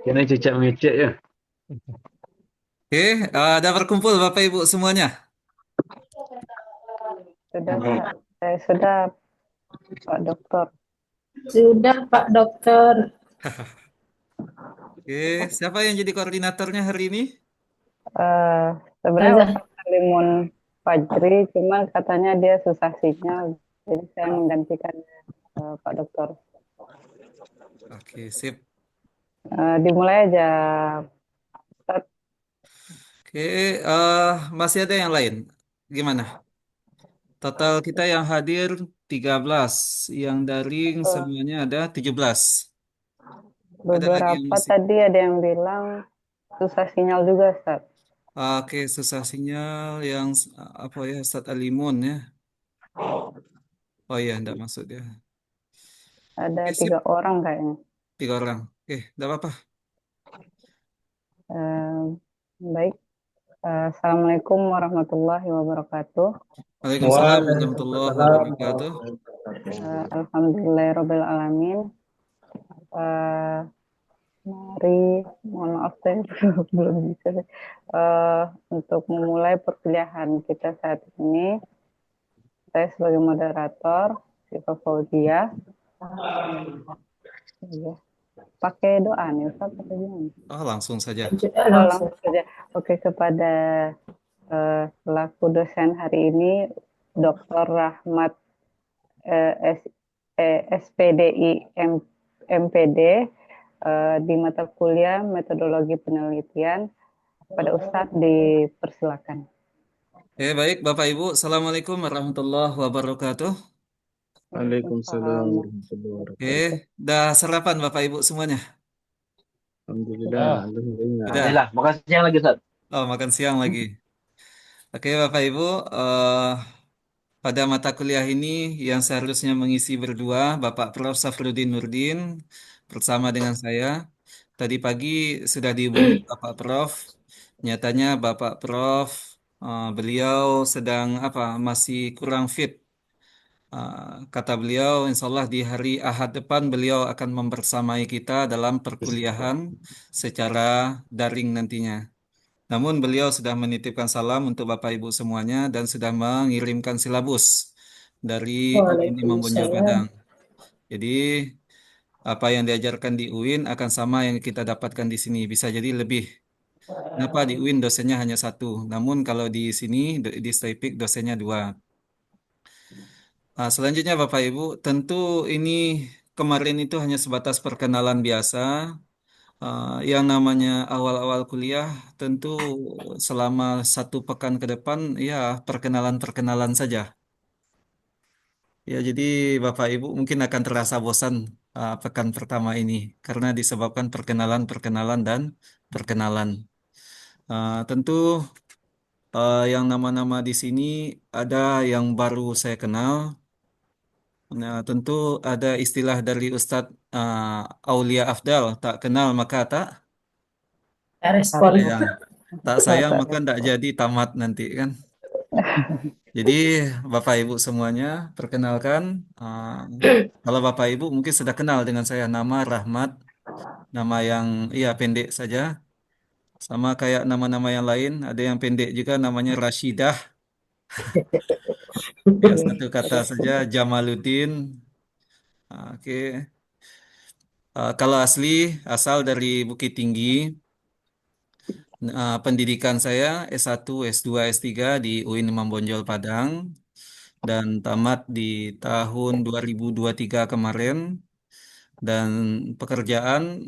Kena cecak mecek ya. Oke, ada berkumpul Bapak Ibu semuanya. Sudah, sudah Pak Dokter. Sudah, Pak Dokter. Oke, siapa yang jadi koordinatornya hari ini? Eh, Sebenarnya Ustazah. Ustaz Kalimun Fajri, cuma katanya dia susah sinyal, jadi saya menggantikan Pak Dokter. Oke, sip. Dimulai aja, Ustaz. Oke, masih ada yang lain. Gimana? Total kita yang hadir 13, yang daring Eh, semuanya ada 17. Ada lagi yang Beberapa masih. tadi ada yang bilang susah sinyal juga, Ustaz. Oke, susah sinyal yang apa ya, Ustadz Alimun ya. Oh iya, enggak masuk dia. Ada Oke, tiga sip. orang kayaknya. 3 orang. Oke, enggak apa-apa. Eh, Baik. Assalamualaikum warahmatullahi wabarakatuh. Waalaikumsalam warahmatullahi Waalaikumsalam wabarakatuh. warahmatullahi wabarakatuh. Alhamdulillahirrabbilalamin. Eh, Mari, mohon maaf saya belum bisa. Untuk memulai perkuliahan kita saat ini, saya sebagai moderator, Syifa Fauzia, ya, pakai doa nih, Ustaz, pakai gimana? Oh, langsung saja. Lanjut Oh, langsung. langsung saja. Oke, kepada selaku dosen hari ini, Dr. Rahmat eh, S- SPDI MPD di mata kuliah metodologi penelitian. Pada Ustadz dipersilakan. Oke, baik Bapak Ibu. Assalamualaikum warahmatullahi wabarakatuh. Waalaikumsalam Waalaikumsalam. warahmatullahi Oke, wabarakatuh. dah sarapan Bapak Ibu semuanya? Alhamdulillah, Sudah. alhamdulillah. Sudah. Alhamdulillah, makasih siang lagi, Ustaz. Oh, makan siang lagi. Oke, Bapak Ibu, eh, pada mata kuliah ini yang seharusnya mengisi berdua, Bapak Prof. Safrudin Nurdin bersama dengan saya. Tadi pagi sudah dihubungi Bapak Prof. Nyatanya Bapak Prof. Beliau sedang apa? Masih kurang fit. Kata beliau, insya Allah di hari Ahad depan beliau akan membersamai kita dalam perkuliahan secara daring nantinya. Namun beliau sudah menitipkan salam untuk Bapak Ibu semuanya dan sudah mengirimkan silabus dari UIN Imam Bonjol Waalaikumsalam. Padang. Jadi apa yang diajarkan di UIN akan sama yang kita dapatkan di sini. Bisa jadi lebih. Kenapa di UIN dosennya hanya satu, namun kalau di sini di STIPIK dosennya dua. Selanjutnya Bapak Ibu, tentu ini kemarin itu hanya sebatas perkenalan biasa. Yang namanya awal-awal kuliah, tentu selama 1 pekan ke depan, ya perkenalan-perkenalan saja. Ya, jadi Bapak Ibu mungkin akan terasa bosan pekan pertama ini karena disebabkan perkenalan-perkenalan dan perkenalan. Tentu yang nama-nama di sini ada yang baru saya kenal. Nah, tentu ada istilah dari Ustadz Aulia Afdal, tak kenal maka tak Respon. sayang. Tak sayang maka tidak jadi tamat nanti kan. Jadi Bapak Ibu semuanya perkenalkan, kalau Bapak Ibu mungkin sudah kenal dengan saya, nama Rahmat, nama yang iya pendek saja, sama kayak nama-nama yang lain, ada yang pendek juga namanya Rashidah, ya satu kata saja Jamaluddin. Oke. Kalau asli asal dari Bukit Tinggi. Pendidikan saya S1, S2, S3 di UIN Imam Bonjol Padang dan tamat di tahun 2023 kemarin, dan pekerjaan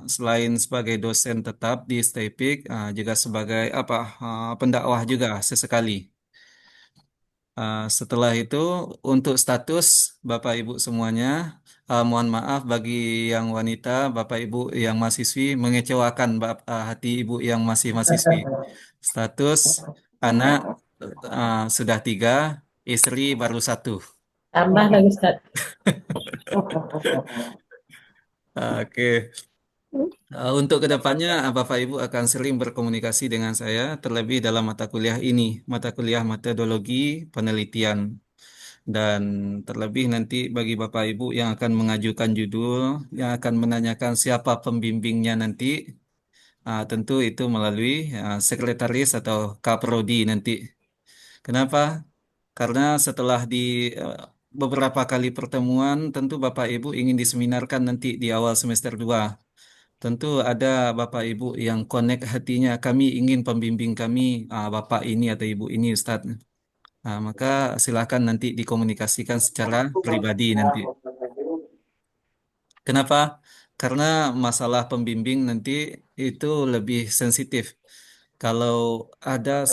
selain sebagai dosen tetap di STIPIK juga sebagai apa pendakwah juga sesekali. Setelah itu untuk status Bapak Ibu semuanya, mohon maaf bagi yang wanita, Bapak Ibu yang mahasiswi mengecewakan hati Ibu yang masih mahasiswi. Status anak sudah 3, istri baru 1. Tambah lagi, Ustaz. Oke. Untuk kedepannya, Bapak Ibu akan sering berkomunikasi dengan saya, terlebih dalam mata kuliah ini, mata kuliah metodologi penelitian. Dan terlebih nanti bagi Bapak Ibu yang akan mengajukan judul, yang akan menanyakan siapa pembimbingnya nanti, tentu itu melalui sekretaris atau kaprodi nanti. Kenapa? Karena setelah di eh, beberapa kali pertemuan, tentu Bapak Ibu ingin diseminarkan nanti di awal semester 2. Tentu ada Bapak Ibu yang connect hatinya, kami ingin pembimbing kami, Bapak ini atau Ibu ini Ustadz. Maka silakan nanti dikomunikasikan secara pribadi nanti. Kenapa? Karena masalah pembimbing nanti itu lebih sensitif. Kalau ada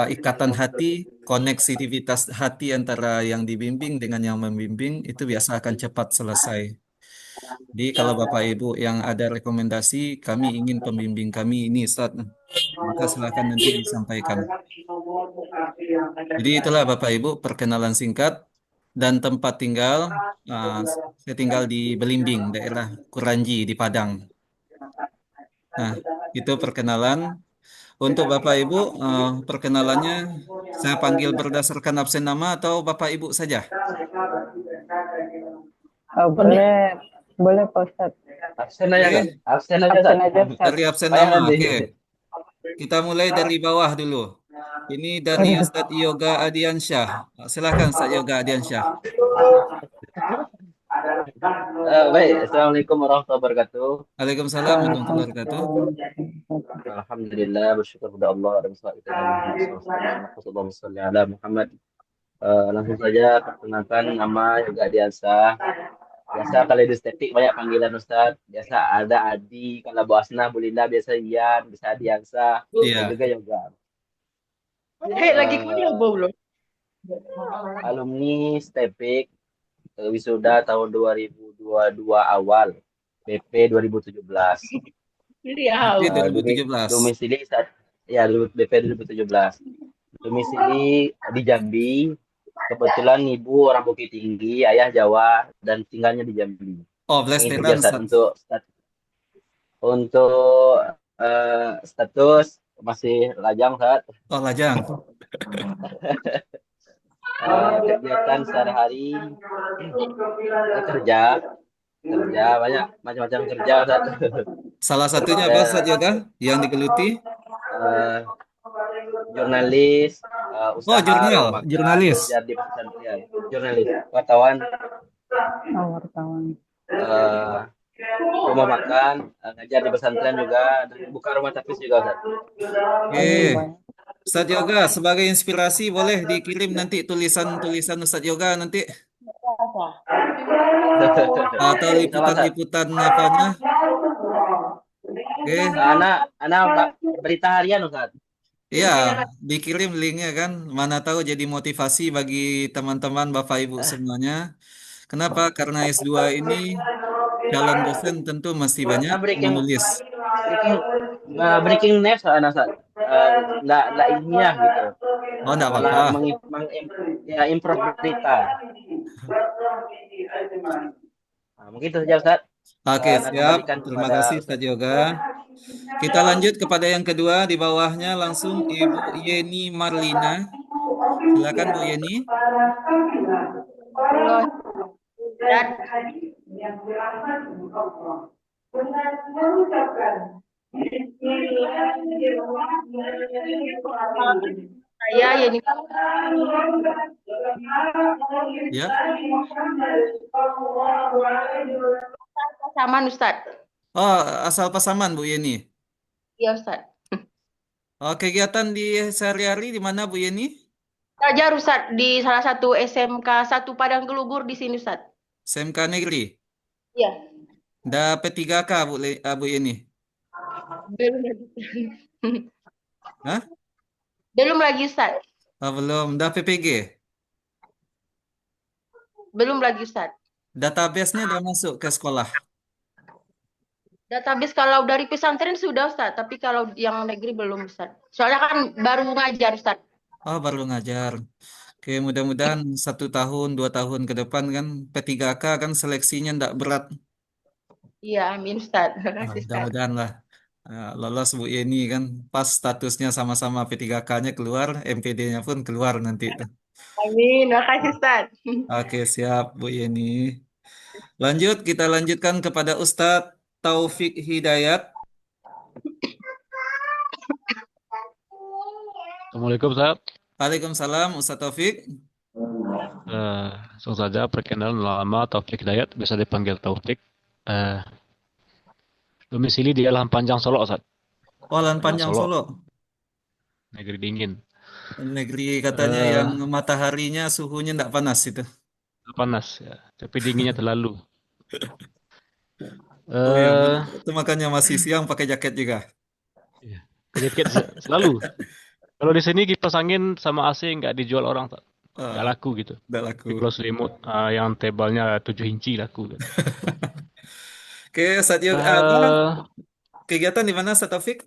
ikatan hati, koneksivitas hati antara yang dibimbing dengan yang membimbing itu biasa akan cepat selesai. Jadi kalau Bapak Ibu yang ada rekomendasi, kami ingin pembimbing kami ini Ustaz, maka silakan nanti disampaikan. Jadi itulah Bapak Ibu perkenalan singkat dan tempat tinggal. ah, saya tinggal di Belimbing, daerah Kuranji di Padang. Nah, itu perkenalan. Untuk Bapak Ibu, perkenalannya saya panggil berdasarkan absen nama atau Bapak Ibu saja? Oh, boleh, boleh Pak Ustadz. Absen aja kan? Oke, Absen aja Absen kan? aja Ustadz. dari absen Payah nama. nanti. Oke, kita mulai dari bawah dulu. Ini dari Ustadz Yoga Adiansyah. Silakan Ustadz Yoga Adiansyah. Baik, Assalamualaikum warahmatullahi wabarakatuh. Waalaikumsalam warahmatullahi wabarakatuh. Alhamdulillah, bersyukur kepada Allah dan salawat kita Nabi Muhammad sallallahu alaihi Muhammad. Langsung saja perkenalkan, nama Yoga Adiansa. Biasa kalau di estetik banyak panggilan Ustaz. Biasa ada Adi, kalau Bu Asna, Bu Linda biasa Ian, bisa Adiansa, dan Iya. juga Yoga. Lagi Eh, kuliah belum? Alumni Stepik, wisuda tahun 2022 awal, BP 2017. Kuliah. Oke, Jadi 2017. domisili saat ya BP 2017. Domisili di Jambi. Kebetulan ibu orang Bukit Tinggi, ayah Jawa, dan tinggalnya di Jambi. Oh, Yang itu Blasteran, biasa Ustaz. untuk status masih lajang saat Oh, Lajang. kegiatan sehari-hari kerja banyak macam-macam kerja Ustaz. Salah satunya apa Ustaz Yoga yang digeluti? Eh, jurnalis, usaha jurnal, rumah makan, jurnalis. belajar di pesantren, jurnalis, wartawan, Oh, wartawan. rumah makan, ngajar di pesantren juga, dan buka rumah tapis juga Ustaz. Oke. Ustaz Yoga, sebagai inspirasi boleh dikirim nanti tulisan-tulisan Ustaz Yoga nanti atau liputan-liputan apanya. Oke. Anak berita harian Ustaz. Iya, dikirim linknya kan. Mana tahu jadi motivasi bagi teman-teman Bapak Ibu semuanya. Kenapa? Karena S2 ini calon dosen tentu masih banyak menulis. breaking news anak Ustaz. Nggak ilmiah gitu. Oh, enggak Malah apa-apa. improve berita. Mungkin itu saja Ustaz. Oke, Dan siap. kembalikan Terima kepada kasih Ustaz Yoga. Kita lanjut kepada yang kedua di bawahnya langsung Ibu Yeni Marlina. Silakan Bu Yeni. Saya Yeni Ya. Pasaman Ustaz. Oh, asal Pasaman Bu Yeni. Iya Ustaz. Oh, kegiatan di sehari-hari di mana Bu Yeni? Belajar Ustaz di salah satu SMK 1 Padang Gelugur di sini Ustaz. SMK Negeri. Iya. Dapat 3K Bu Yeni. Belum lagi. Hah? Belum lagi Ustaz. Oh, belum. Dah PPG. Belum lagi Ustaz. Database-nya udah masuk ke sekolah. Database kalau dari pesantren sudah Ustaz, tapi kalau yang negeri belum Ustaz. Soalnya kan baru ngajar Ustaz. Oh, baru ngajar. Oke, mudah-mudahan 1 tahun, 2 tahun ke depan kan P3K kan seleksinya ndak berat. Iya, amin Ustaz. Terima Ah, kasih Ustaz. mudah-mudahan lah. Lolos Bu Yeni kan pas statusnya sama-sama P3K-nya keluar, MPD-nya pun keluar nanti itu. Amin. Makasih Ustaz. Oke, siap Bu Yeni. Lanjut, kita lanjutkan kepada Ustadz Taufik Hidayat. Assalamualaikum Ustaz. Waalaikumsalam, Ustadz Taufik. Langsung saja perkenalan nama Taufik Hidayat, biasa dipanggil Taufik. Eh, Domisili di Alam Panjang Solo Ustaz. Olan Daerah Panjang Solo, Solo. negeri dingin. Negeri katanya Eh, yang mataharinya suhunya tidak panas itu. Panas ya, tapi dinginnya terlalu. Oh ya, Eh, itu makanya masih siang pakai jaket juga. iya, jaket selalu. Kalau di sini kipas angin sama AC nggak dijual orang, Ustaz. Nggak Ah, laku gitu. udah laku. Tapi kalau selimut yang tebalnya 7 inci laku gitu. Oke, Ustadz Yoga, apa Eh, kegiatan di mana Ustadz Taufik?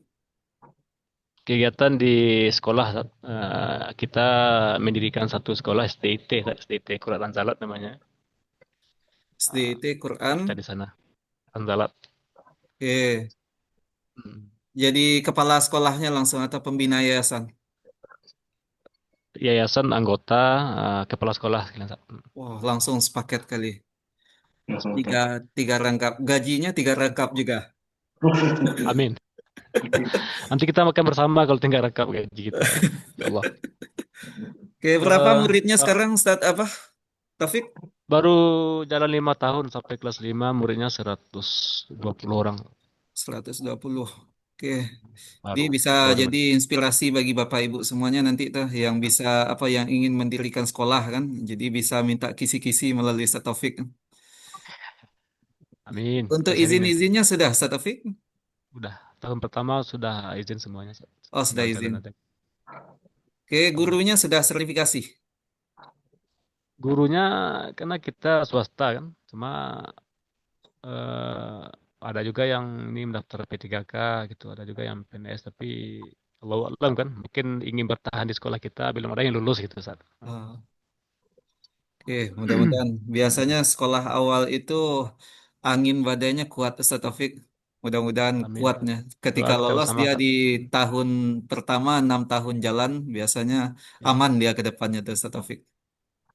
Kegiatan di sekolah, Ustaz. Kita mendirikan satu sekolah STIT, Ustaz. STIT Quran Salat namanya. SDIT Quran. Kita di sana. Andalat. Oke, jadi kepala sekolahnya langsung atau pembina yayasan? Yayasan anggota kepala sekolah. Wah, langsung sepaket kali. Tiga, tiga rangkap. Gajinya tiga rangkap juga. Amin. Nanti kita makan bersama kalau tinggal rekap gaji kita. Ya Allah. Oke, berapa Eh, muridnya eh, sekarang Ustadz apa? Taufik? Baru jalan 5 tahun sampai kelas 5 muridnya 120 orang 120. Oke. Jadi baru bisa baru jadi inspirasi bagi Bapak Ibu semuanya nanti tuh yang bisa apa yang ingin mendirikan sekolah kan. Jadi bisa minta kisi-kisi melalui Ustadz Taufik. Amin. Untuk Kita sharing nih. izin-izinnya sudah Ustadz Taufik? Udah tahun pertama sudah izin semuanya. Oh, sudah Tinggal jalan izin. aja. Oke, gurunya sudah sertifikasi. Gurunya karena kita swasta kan, cuma eh, ada juga yang ini mendaftar P3K gitu, ada juga yang PNS tapi Allah alam kan, mungkin ingin bertahan di sekolah kita belum ada yang lulus gitu saat. Oh, oke, mudah-mudahan. Biasanya sekolah awal itu angin badainya kuat Ustaz Taufik. Mudah-mudahan Amin. kuatnya. Ketika Doakan lolos sama dia Ustaz. di tahun pertama 6 tahun jalan, biasanya Ya, aman dia ke depannya tuh Ustaz Taufik.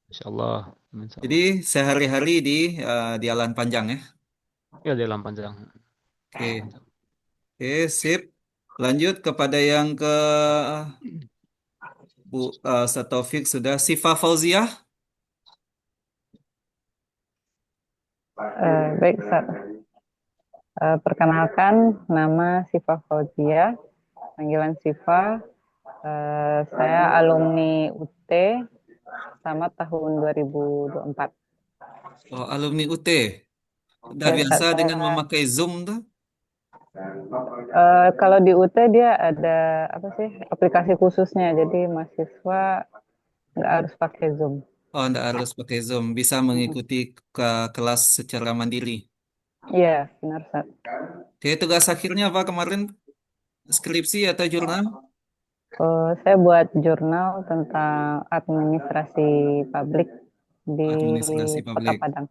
Insya Allah. Amin, insya Jadi Allah. sehari-hari di Alan Panjang ya. Ya jalan panjang. Oke, oke, sip. Lanjut kepada yang ke Ustaz Taufik sudah Sifa Fauziah. Baik, Ustaz. Perkenalkan, nama Siva Fauzia, panggilan Siva. Saya alumni UT sama tahun 2024. Oh, alumni UT. Udah Ya, biasa Ustaz, dengan memakai Zoom tuh? kalau di UT dia ada apa sih aplikasi khususnya, jadi mahasiswa nggak harus pakai Zoom. Oh, enggak harus pakai Zoom. Bisa mengikuti ke kelas secara mandiri. Iya, benar, Ustaz. Oke, tugas akhirnya apa kemarin? Skripsi atau jurnal? Saya buat jurnal tentang administrasi publik di Administrasi Kota publik. Padang.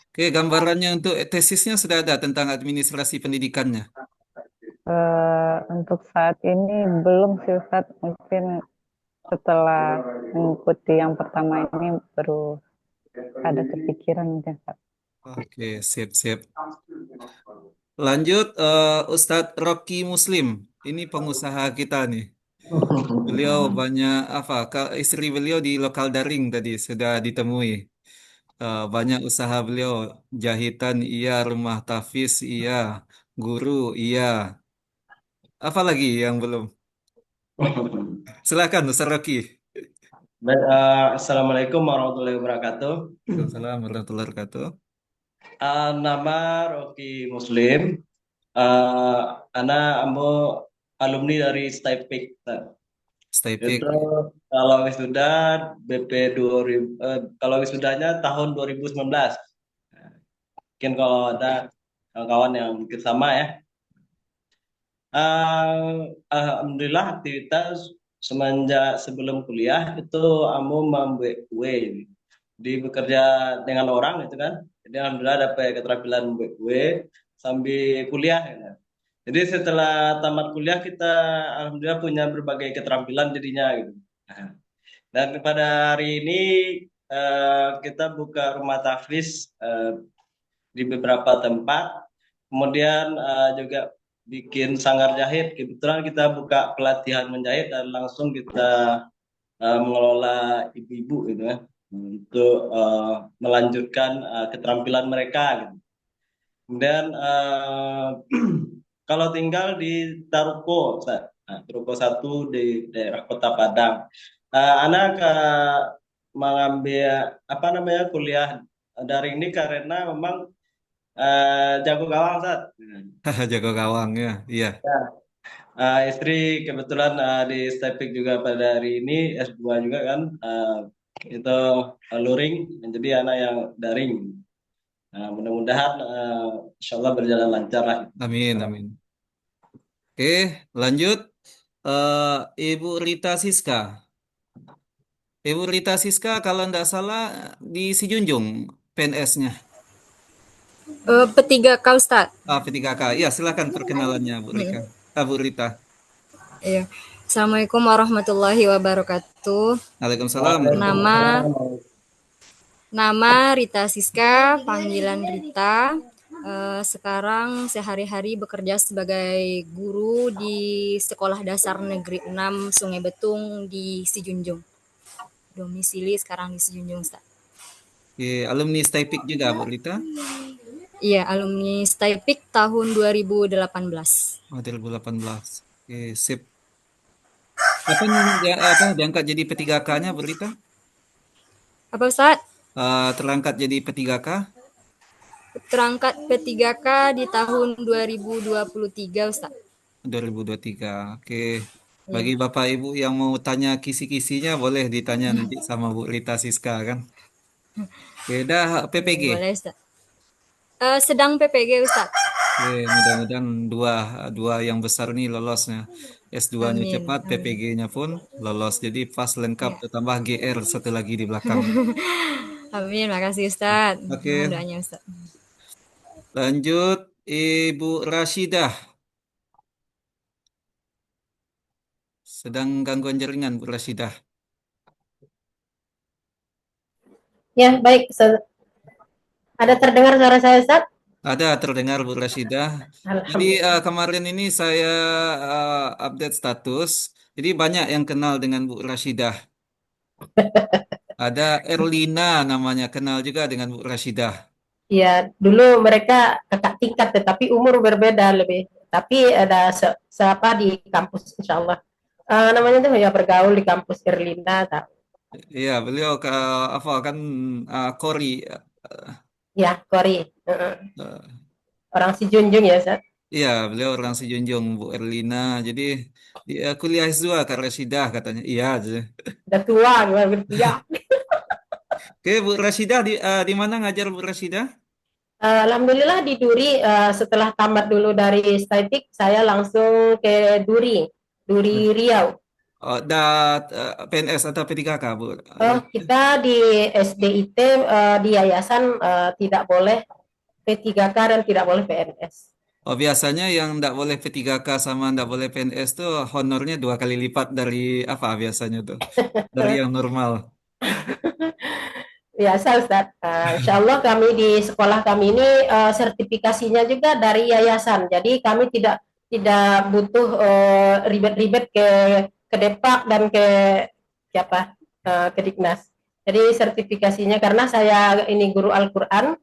Oke, gambarannya untuk tesisnya sudah ada tentang administrasi pendidikannya. Untuk saat ini belum sih, Ustaz. Mungkin setelah mengikuti yang pertama ini baru ada kepikiran mungkin, Ustaz. Oke, sip-sip. Lanjut, Ustadz Rocky Muslim. Ini pengusaha kita nih. Beliau banyak apa? Istri beliau di lokal daring tadi sudah ditemui. Banyak usaha beliau, jahitan iya, rumah tafis iya, guru iya. Apa lagi yang belum? Silakan Ustaz Rocky. Baik, Assalamualaikum warahmatullahi wabarakatuh. Waalaikumsalam warahmatullahi wabarakatuh. Nama Rocky Muslim. Ana ambo alumni dari STIPIK. Stay pick. Itu kalau wisuda BP 2000, kalau wisudanya tahun 2019. Mungkin kalau ada kawan-kawan yang mungkin sama ya. Alhamdulillah aktivitas semenjak sebelum kuliah itu ambo membuat kue. Di bekerja dengan orang itu kan. Jadi alhamdulillah dapat keterampilan membuat kue sambil kuliah ya. Jadi setelah tamat kuliah kita alhamdulillah punya berbagai keterampilan jadinya gitu. Nah, Dan pada hari ini kita buka rumah tahfiz di beberapa tempat. Kemudian juga bikin sanggar jahit. Kebetulan kita buka pelatihan menjahit dan langsung kita mengelola ibu-ibu gitu ya untuk melanjutkan keterampilan mereka gitu. Kemudian kalau tinggal di Taruko, Taruko 1 di daerah Kota Padang. Anak mengambil apa namanya kuliah daring ini karena memang jago gawang, Ustaz. Jago gawang ya, iya. Istri kebetulan di Stepik juga pada hari ini S2 juga kan, itu luring, jadi anak yang daring. Mudah-mudahan insya Allah berjalan lancar lah. Amin, amin. Oke, lanjut. Ibu Rita Siska. Ibu Rita Siska kalau tidak salah di Sijunjung PNS-nya. P3K Ustaz. P3K. Iya, silakan perkenalannya Bu Rika. Bu Rita. Iya. Assalamualaikum warahmatullahi wabarakatuh. Waalaikumsalam. Nama Rita Siska, panggilan Rita. Sekarang sehari-hari bekerja sebagai guru di Sekolah Dasar Negeri 6 Sungai Betung di Sijunjung. Domisili sekarang di Sijunjung, Ustaz. Alumni STIPIK juga, Bu Rita? Iya, alumni STIPIK tahun 2018. 2018. Oke, sip. Kapan diangkat jadi P3K-nya, Bu Rita? Apa, Ustaz? Terangkat jadi P3K? Terangkat P3K di tahun 2023, Ustaz. 2023, oke. Bagi Bapak Ibu yang mau tanya kisi-kisinya, boleh ditanya nanti sama Bu Rita Siska kan? Oke, dah PPG? Boleh, Ustaz. Sedang PPG, Ustaz. Oke, mudah-mudahan dua yang besar nih lolosnya. S2-nya cepat, PPG-nya pun lolos. Jadi pas lengkap, tambah GR satu lagi di belakang. Amin, makasih Ustaz. Oke. Doanya Ustaz. Lanjut, Ibu Rashidah. Sedang gangguan jaringan, Bu Rashidah. Ya, baik. Ada terdengar suara saya, Ustaz? Ada terdengar, Bu Rashidah. Jadi kemarin ini saya update status. Jadi banyak yang kenal dengan Bu Rashidah. Ada Erlina namanya, kenal juga dengan Bu Rashidah. Iya, dulu mereka kakak tingkat, tetapi umur berbeda lebih. Tapi ada siapa di kampus, insya Allah. Namanya tuh ya bergaul di kampus Erlina. Iya, beliau Kori. Ya, Kori. Orang Sijunjung ya, Ustaz? Iya, beliau orang Sijunjung, Bu Erlina. Jadi dia kuliah S2 ke Rashidah katanya. Iya. Udah tua, gimana gitu ya. Oke, Bu Rashidah di mana ngajar Bu Rashidah? Alhamdulillah di Duri. Setelah tamat dulu dari STIPIK, saya langsung ke Duri Riau. PNS atau P3K, Bu? Kita di SDIT di yayasan tidak boleh P3K dan tidak boleh PNS. Biasanya yang tidak boleh P3K sama tidak boleh PNS tuh honornya 2 kali lipat dari apa biasanya tuh? Dari yang normal. Biasa, Ustaz. Insya Allah kami di sekolah kami ini sertifikasinya juga dari yayasan. Jadi kami tidak butuh ribet-ribet ke Depak dan ke Diknas. Jadi sertifikasinya karena saya ini guru Al-Quran,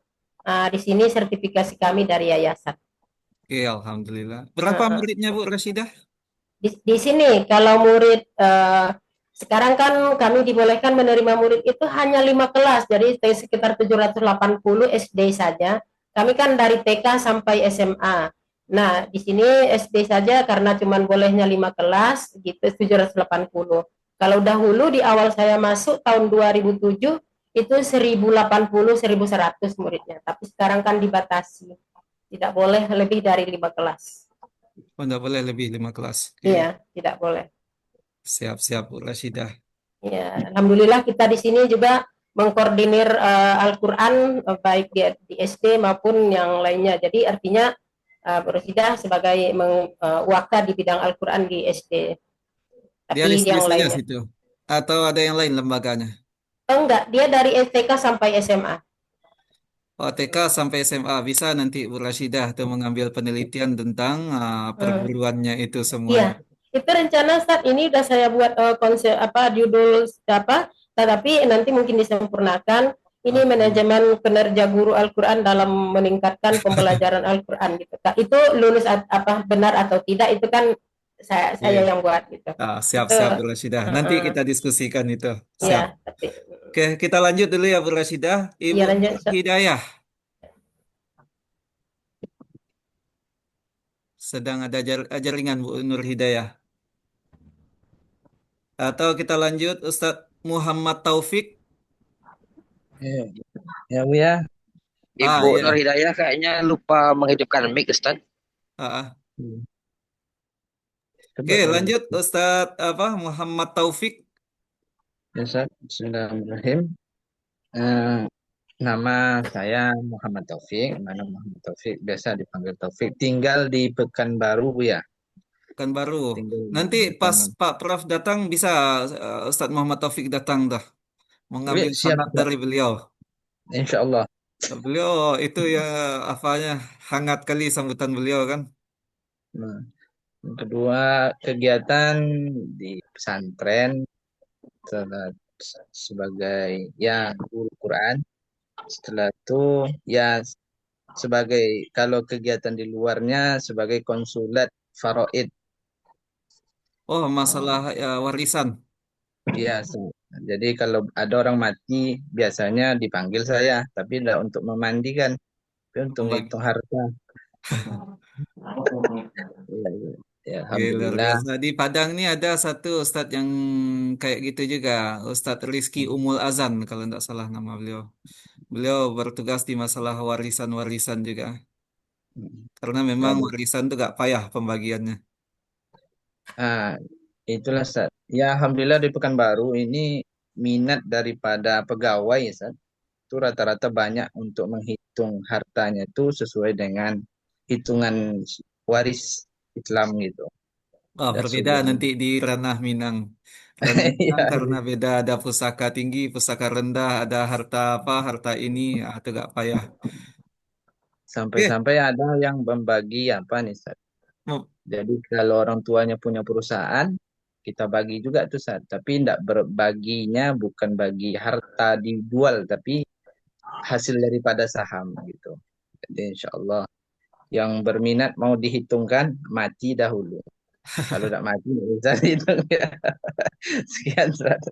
di sini sertifikasi kami dari yayasan. Oke, alhamdulillah. Berapa muridnya Bu Rashidah? Di sini kalau murid sekarang kan kami dibolehkan menerima murid itu hanya 5 kelas, jadi sekitar 780 SD saja. Kami kan dari TK sampai SMA. Nah, di sini SD saja karena cuma bolehnya 5 kelas, gitu 780. Kalau dahulu di awal saya masuk tahun 2007 itu 1080, 1100 muridnya. Tapi sekarang kan dibatasi. Tidak boleh lebih dari 5 kelas. Tidak boleh lebih 5 kelas. Iya, tidak boleh. Siap-siap Bu Rashidah. Ya, alhamdulillah kita di sini juga mengkoordinir Al-Quran baik di SD maupun yang lainnya. Jadi artinya Bu Rashidah sebagai waka di bidang Al-Quran di SD. Tapi Dia yang lainnya situ. atau ada yang lain lembaganya? Oh enggak, dia dari STK sampai SMA. Oh, TK sampai SMA bisa nanti Bu Rashidah tuh mengambil penelitian tentang perguruannya itu Iya, semuanya. itu rencana saat ini udah saya buat konsep apa judul apa, tetapi nanti mungkin disempurnakan. Ini Oke. manajemen kinerja guru Al-Quran dalam meningkatkan pembelajaran Al-Quran gitu. Kak. Itu lulus apa benar atau tidak itu kan saya Oke. yang buat gitu. Itu Siap-siap Bu Rashidah. Nanti uh, kita diskusikan itu. Siap. ya, tapi Oke, kita lanjut dulu ya Bu Rashidah. Ibu ya lanjut. Nur Hidayah. Sedang ada jaringan Bu Nur Hidayah. Atau kita lanjut Ustadz Muhammad Taufik. Ya Bu ya. Ibu Iya. Nur Hidayah kayaknya lupa menghidupkan mic, Ustaz. Ah. Coba Oke, kalau lanjut Ustadz Muhammad Taufik. ya Ustaz, Bismillahirrahmanirrahim. Nama saya Muhammad Taufik, biasa dipanggil Taufik. Tinggal di Pekanbaru Bu ya. Pekanbaru. Tinggal Nanti di pas Pekanbaru. Pak Prof datang bisa Ustadz Muhammad Taufik datang dah. Mengambil Siap, sanad Ustaz. dari beliau. Insya Allah. Beliau itu ya hangat kali sambutan beliau kan. Nah, yang kedua kegiatan di pesantren sebagai ya guru Quran. Setelah itu ya sebagai kalau kegiatan di luarnya sebagai konsulat faraid. Oh, masalah warisan. Iya, jadi kalau ada orang mati biasanya dipanggil saya, tapi tidak untuk memandikan, tapi untuk Membagi. menghitung harta. Ya, ya. Ya, Luar Alhamdulillah. biasa. Di Padang nih ada satu Ustadz yang kayak gitu juga. Ustadz Rizky Umul Azan kalau tidak salah nama beliau. Beliau bertugas di masalah warisan-warisan juga. Karena memang Ya, warisan itu gak payah pembagiannya. ah, itulah Ustaz. Ya, Alhamdulillah di Pekanbaru ini minat daripada pegawai Ustaz. Itu rata-rata banyak untuk menghitung hartanya itu sesuai dengan hitungan waris Islam gitu. Oh, Dan berbeda sebuah nanti di ranah Minang. Ranah Minang ya, karena beda ada pusaka tinggi, pusaka rendah, ada harta apa, harta ini, itu gak payah. Oke. sampai-sampai ada yang membagi apa nih Ustaz? Oh, Jadi kalau orang tuanya punya perusahaan, kita bagi juga tuh Ustaz. Tapi tidak berbaginya bukan bagi harta dijual, tapi hasil daripada saham gitu. Jadi insya Allah yang berminat mau dihitungkan mati dahulu. Kalau tidak mati nggak bisa dihitung ya. Sekian Ustaz.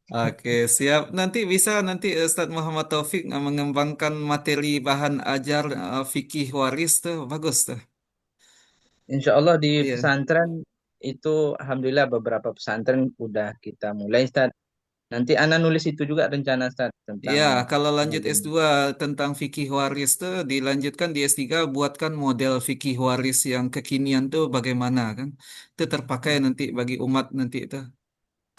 Oke, siap. Nanti bisa nanti Ustadz Muhammad Taufik mengembangkan materi bahan ajar fikih waris tuh bagus tuh. Insya Allah di Iya. pesantren itu Alhamdulillah beberapa pesantren udah kita mulai Ustaz. Nanti Ana nulis itu juga rencana Ustaz tentang Iya, kalau lanjut S2 tentang fikih waris tuh dilanjutkan di S3 buatkan model fikih waris yang kekinian tuh bagaimana kan? Itu terpakai nanti bagi umat nanti itu.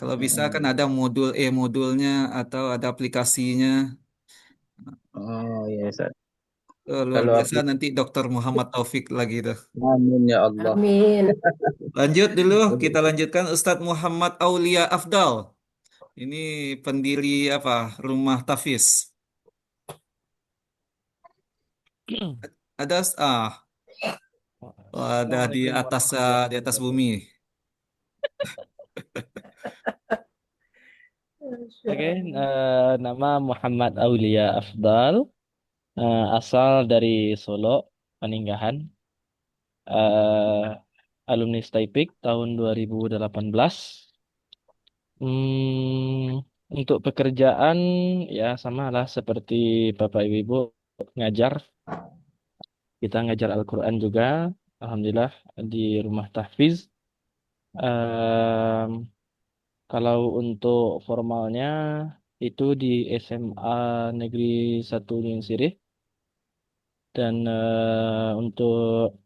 Kalau bisa kan ada modul modulnya atau ada aplikasinya. oh iya Ustaz. Luar Kalau biasa aplik nanti Dr. Muhammad Taufik lagi tuh. Amin ya Allah. Amin. Lanjut dulu, kita lanjutkan Ustadz Muhammad Aulia Afdal. Ini pendiri apa? Rumah Tafiz. Ada ada di Assalamualaikum atas warahmatullahi di atas wabarakatuh. bumi. Oke, nama Muhammad Aulia Afdal, asal dari Solo, Paninggahan, alumni STIPIK tahun 2018. Untuk pekerjaan ya sama lah seperti Bapak Ibu ngajar. Kita ngajar Al-Quran juga, Alhamdulillah di rumah tahfiz. Em, Kalau untuk formalnya itu di SMA Negeri 1 Gunung Sirih dan untuk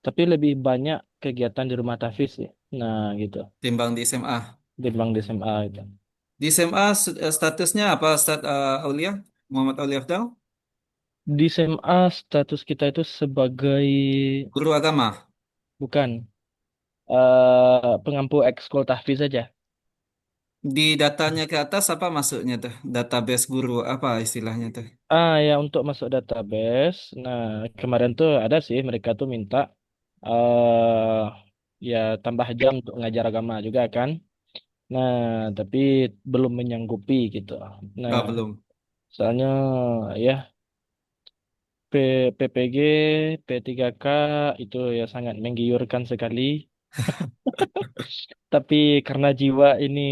tapi lebih banyak kegiatan di rumah tahfiz ya. Nah, gitu. Timbang di SMA. Di SMA gitu. Di SMA statusnya apa Aulia? Muhammad Aulia Afdal? Di SMA status kita itu sebagai Guru agama. bukan pengampu ekskul tahfiz saja. di datanya ke atas apa masuknya tuh? Database guru apa istilahnya tuh? Ya untuk masuk database. Nah, kemarin tuh ada sih mereka tuh minta eh ya tambah jam untuk ngajar agama juga kan. Nah, tapi belum menyanggupi gitu. Nah, Oh, belum. soalnya ya PPG, P3K itu ya sangat menggiurkan sekali. Tapi karena jiwa ini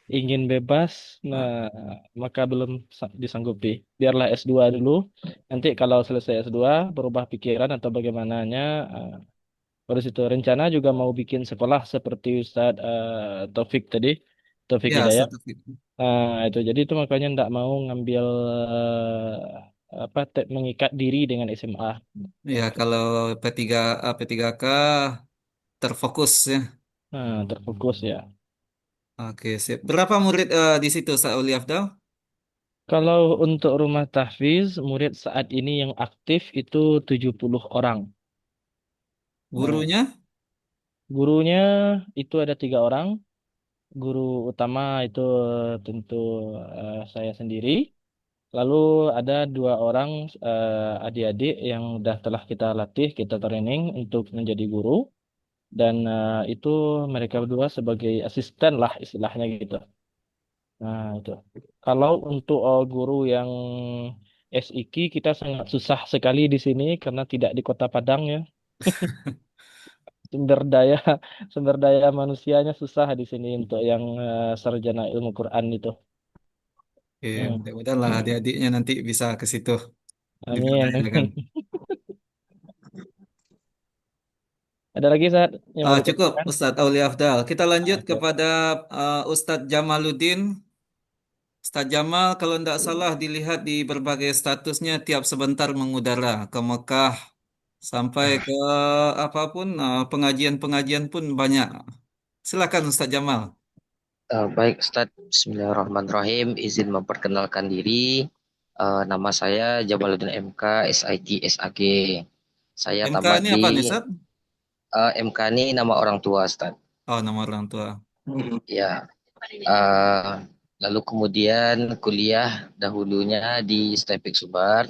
ingin bebas, nah maka belum disanggupi. Biarlah S2 dulu. Nanti kalau selesai S2 berubah pikiran atau bagaimananya, baru situ rencana juga mau bikin sekolah seperti Ustadz Taufik tadi, Taufik Ya, Hidayat. sertifikat. Nah, itu jadi itu makanya ndak mau ngambil mengikat diri dengan SMA. Ya, Gitu. kalau P3K terfokus ya. Nah, terfokus ya. Oke, sip. Berapa murid di situ, Ustaz Uli Afdal? Kalau untuk rumah tahfiz, murid saat ini yang aktif itu 70 orang. Nah, Gurunya? gurunya itu ada 3 orang. Guru utama itu tentu saya sendiri. Lalu ada 2 orang adik-adik yang telah kita latih, kita training untuk menjadi guru. Dan itu mereka berdua sebagai asisten lah istilahnya gitu. Nah, itu. Kalau untuk guru yang SIK kita sangat susah sekali di sini karena tidak di Kota Padang ya. Sumber daya sumber daya manusianya susah di sini untuk yang sarjana ilmu Quran itu. Oke, Hmm. mudah-mudahan lah Hmm. adik-adiknya nanti bisa ke situ. Amin. Diberdayakan. Ada lagi saat yang mau Cukup, ditanyakan? Ustadz Auli Afdal. Kita lanjut Oke. kepada Ustadz Jamaluddin. Ustadz Jamal, kalau tidak salah dilihat di berbagai statusnya tiap sebentar mengudara ke Mekah sampai ke apapun pengajian-pengajian pun banyak. Silakan Ustadz Jamal. Baik Ustadz, Bismillahirrahmanirrahim. Izin memperkenalkan diri. Nama saya Jamaluddin MK, SIT, SAG. Saya MK tamat ini apa nih, di Ustadz? MK ini nama orang tua Ustadz. Oh, nama orang tua. Ya. eh, Lalu kemudian kuliah dahulunya di STEPIK Subar,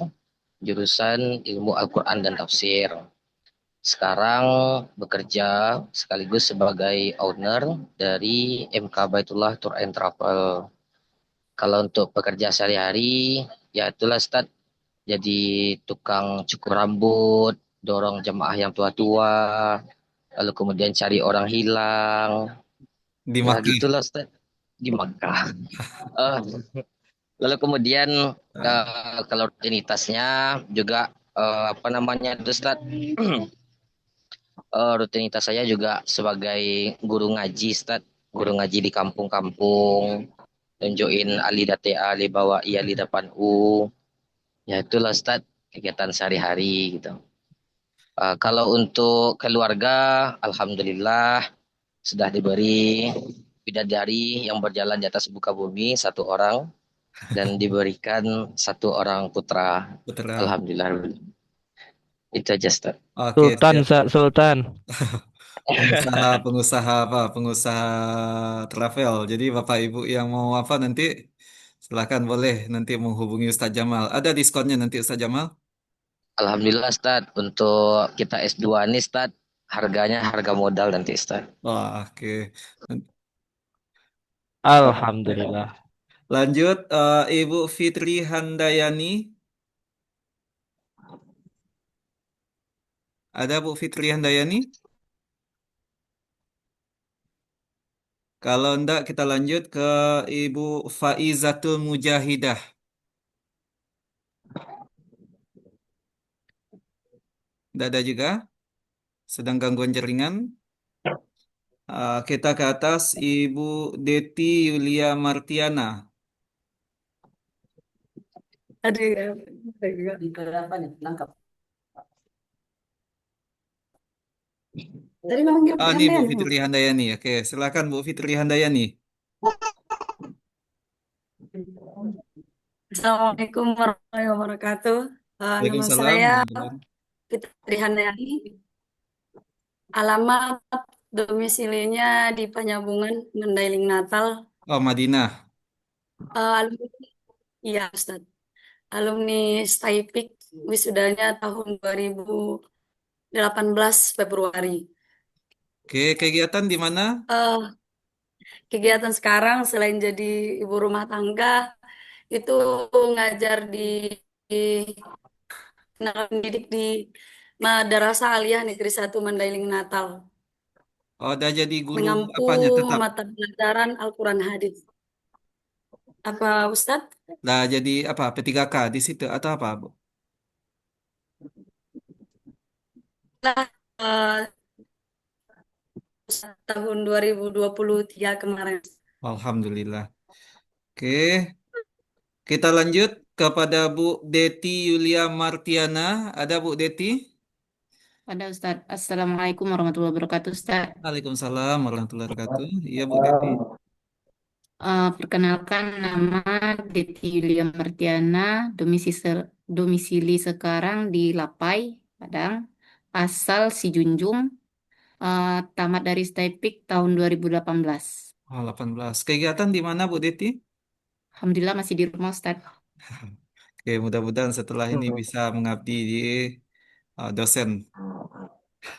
jurusan Ilmu Al-Quran dan Tafsir. Sekarang bekerja sekaligus sebagai owner dari MK Baitullah Tour and Travel. Kalau untuk pekerja sehari-hari, ya itulah Ustaz. Jadi tukang cukur rambut, dorong jemaah yang tua-tua, lalu kemudian cari orang hilang. Di Ya Makkah. gitulah Ustaz. Di Makkah. Eh, Lalu kemudian kalau rutinitasnya juga apa namanya itu Ustaz? Rutinitas saya juga sebagai guru ngaji Ustaz. Guru ngaji di kampung-kampung, nunjukin ali date ali bawa iya li depan u. Ya itulah Ustaz kegiatan sehari-hari gitu. Kalau untuk keluarga, alhamdulillah sudah diberi bidadari yang berjalan di atas muka bumi 1 orang dan diberikan 1 orang putra. Putra. Alhamdulillah. Itu aja Ustaz. Oke, Sultan, siap. Sultan. Pengusaha apa? Pengusaha travel. Jadi Bapak Ibu yang mau apa nanti silakan boleh nanti menghubungi Ustadz Jamal. Ada diskonnya nanti Ustadz Jamal? Alhamdulillah Ustaz, untuk kita S2 nih Ustaz, harganya harga modal nanti Ustaz. Wah, oke. Alhamdulillah. Lanjut, Ibu Fitri Handayani. Ada Bu Fitri Handayani? Kalau enggak, kita lanjut ke Ibu Faizatul Mujahidah. Tidak ada juga? Sedang gangguan jaringan. Kita ke atas, Ibu Deti Yulia Martiana. Aduh, apa nih? Nangkap. Tadi manggil Ini Bu Handayani. Fitri Handayani. Oke, silakan Bu Fitri Handayani. Assalamualaikum warahmatullahi wabarakatuh. Nama Waalaikumsalam. saya Fitri Handayani. Alamat domisilinya di Penyambungan Mandailing Natal. Oh, Madinah. Alumni, iya Ustaz. Alumni Staipik wisudanya tahun 2018 Februari. Oke, kegiatan di mana? Eh, Kegiatan sekarang selain jadi ibu rumah tangga, itu ngajar di tenaga pendidik di Madrasah Aliyah Negeri 1 Mandailing Natal, Oh, udah jadi guru mengampu apanya tetap? mata pelajaran Al-Quran Hadis. Apa Ustadz? Lah jadi apa? P3K di situ atau apa, Bu? Nah, eh, tahun 2023 kemarin. Alhamdulillah. Oke, kita lanjut kepada Bu Deti Yulia Martiana. Ada Bu Deti? Ada Ustadz. Assalamualaikum warahmatullahi wabarakatuh Ustadz. Waalaikumsalam warahmatullahi wabarakatuh. Iya, Bu Deti. Perkenalkan nama Deti Yulia Martiana, domisili sekarang di Lapai, Padang, asal si Junjung, tamat dari Stepik tahun 2018. Oh, 18. Kegiatan di mana, Bu Deti? Alhamdulillah masih di rumah Ustadz. Oke, mudah-mudahan setelah ini bisa mengabdi di dosen.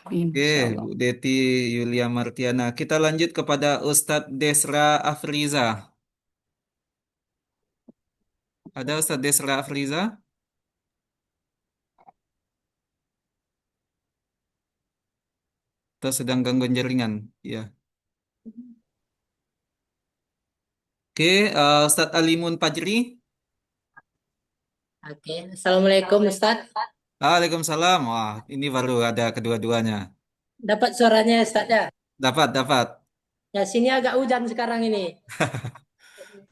Oke, Insya Allah. Bu Deti Yulia Martiana. Kita lanjut kepada Ustadz Desra Afriza. Ada Ustadz Desra Afriza? Atau sedang gangguan jaringan? Ya. Oke, Ustadz Alimun Pajri. Oke, Assalamualaikum Ustaz. Waalaikumsalam. Wah, ini baru ada kedua-duanya. Dapat suaranya Ustaz ya? Dapat, dapat. Ya sini agak hujan sekarang ini.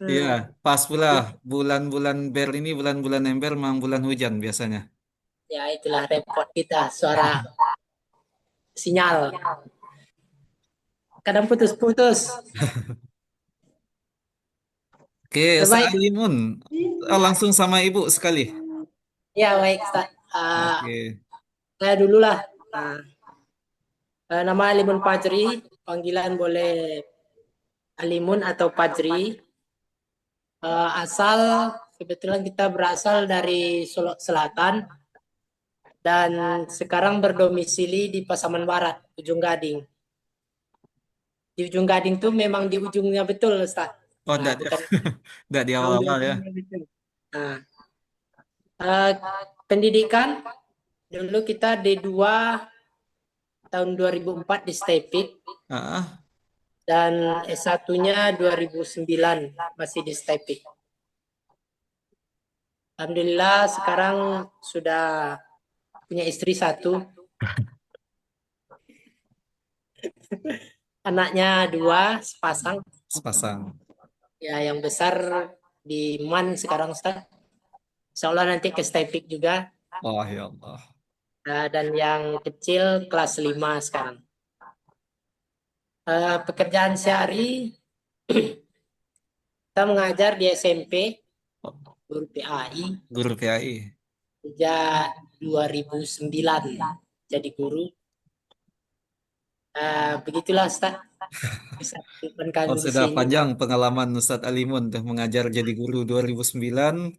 Iya, Hmm. pas pula bulan-bulan ber ini bulan-bulan ember memang bulan hujan biasanya. Ya itulah repot kita suara sinyal. Kadang putus-putus. Oke, Ustaz Baik. Alimun. Langsung sama Ibu sekali. Ya baik Ustaz. Oke. Saya dulu lah. Nama Alimun Fajri, panggilan boleh Alimun atau Fajri. Asal kebetulan kita berasal dari Solo Selatan dan sekarang berdomisili di Pasaman Barat, Ujung Gading. Di Ujung Gading tuh memang di ujungnya betul, Ustaz. Oh, enggak, Bukan enggak di tahu di awal-awal ya. ujungnya betul. Pendidikan dulu kita D2 tahun 2004 di Stepik Ah, dan S1-nya 2009 masih di Stepik. Alhamdulillah sekarang sudah punya istri satu. Anaknya 2, sepasang. sepasang. Ya, yang besar di MAN sekarang Ustaz. Insya Allah nanti ke Stepik juga. Oh ya Allah. Dan yang kecil kelas 5 sekarang. Pekerjaan sehari kita mengajar di SMP, guru PAI. Guru PAI. Sejak 2009 jadi guru. Begitulah Ustaz. Oh, Di sudah sini. panjang pengalaman Ustadz Alimun tuh mengajar jadi guru 2009.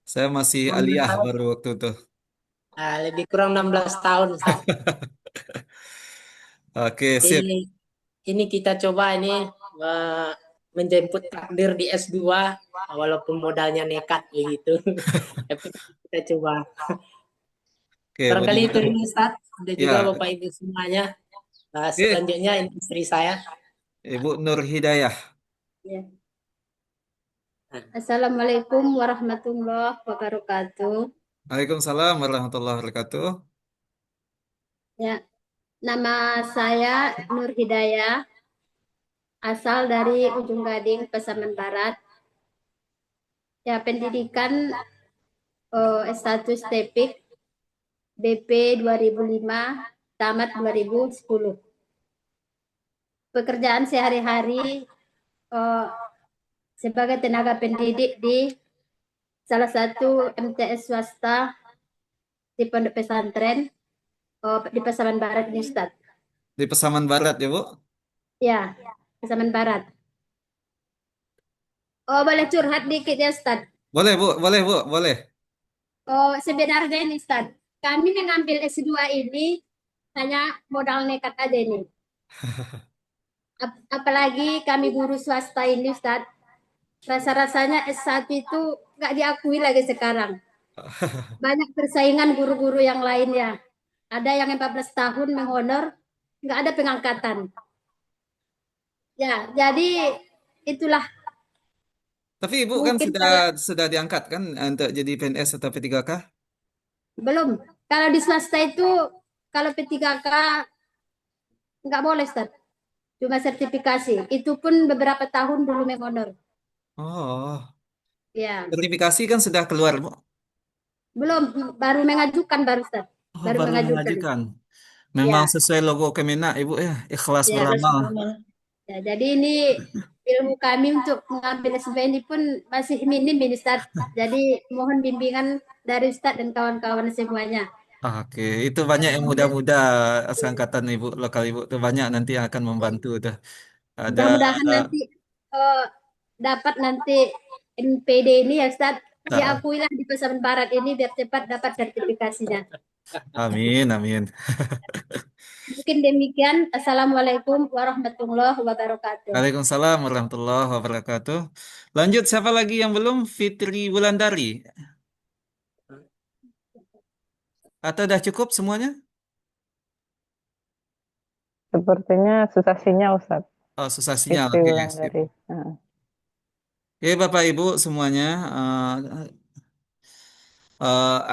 Saya masih aliyah baru waktu itu. Lebih kurang 16 tahun Ustaz. Oke, sip. Ini kita coba ini menjemput takdir di S2 walaupun modalnya nekat begitu. Tapi kita coba. Oke, Barangkali itu dulu Ustaz. Dan juga ya. Bapak Ibu semuanya. Selanjutnya ini istri saya. Ibu Nur Hidayah. Ya. Assalamualaikum warahmatullahi wabarakatuh. Waalaikumsalam warahmatullahi wabarakatuh. Ya, nama saya Nur Hidayah, asal dari Ujung Gading, Pasaman Barat. Ya, pendidikan S1 Stepik, BP 2005, tamat 2010. Pekerjaan sehari-hari sebagai tenaga pendidik di salah satu MTS swasta di Pondok Pesantren di Pasaman Barat ini Ustaz. Di Pasaman Barat ya Bu? Ya, Pasaman Barat. Oh, boleh curhat dikit ya, Ustaz. Boleh, Bu, boleh, Bu, boleh. Oh, sebenarnya ini, Ustaz. Kami mengambil S2 ini hanya modal nekat aja ini. Apalagi kami guru swasta ini, Ustaz. Rasa-rasanya S1 itu nggak diakui lagi sekarang. Banyak persaingan guru-guru yang lainnya. Ada yang 14 tahun menghonor, nggak ada pengangkatan. Ya, jadi itulah Tapi Ibu kan mungkin sudah saya sudah diangkat kan untuk jadi PNS atau P3K? belum. Kalau di swasta itu, kalau P3K nggak boleh, Ustaz. Cuma sertifikasi. Itu pun beberapa tahun dulu menghonor. Oh, Ya, sertifikasi kan sudah keluar, Bu. belum. Baru mengajukan, baru, Ustaz. Oh, Baru baru mengajukan. mengajukan. Memang Ya, sesuai logo Kemenak, Ibu ya, ikhlas ya. beramal. Ya, jadi ini ilmu kami untuk mengambil S2 ini pun masih minim ini, Ustaz. Jadi mohon bimbingan dari Ustaz dan kawan-kawan semuanya. Oke, itu banyak yang muda-muda seangkatan Ibu, lokal Ibu tuh banyak nanti yang akan membantu tuh. Ada Mudah-mudahan nanti eh, dapat nanti NPD ini ya, Ustaz. ah, Diakuilah di Pasaman Barat ini biar cepat dapat sertifikasinya. amin, amin. Mungkin demikian. Assalamualaikum warahmatullahi wabarakatuh. Waalaikumsalam warahmatullahi wabarakatuh. Lanjut, siapa lagi yang belum? Fitri Wulandari. Atau udah cukup semuanya? Sepertinya susah sinyal, Ustaz. Oh, susah sinyal. Fitri Oke, sip. Wulandari. Nah. Oke, Bapak Ibu semuanya,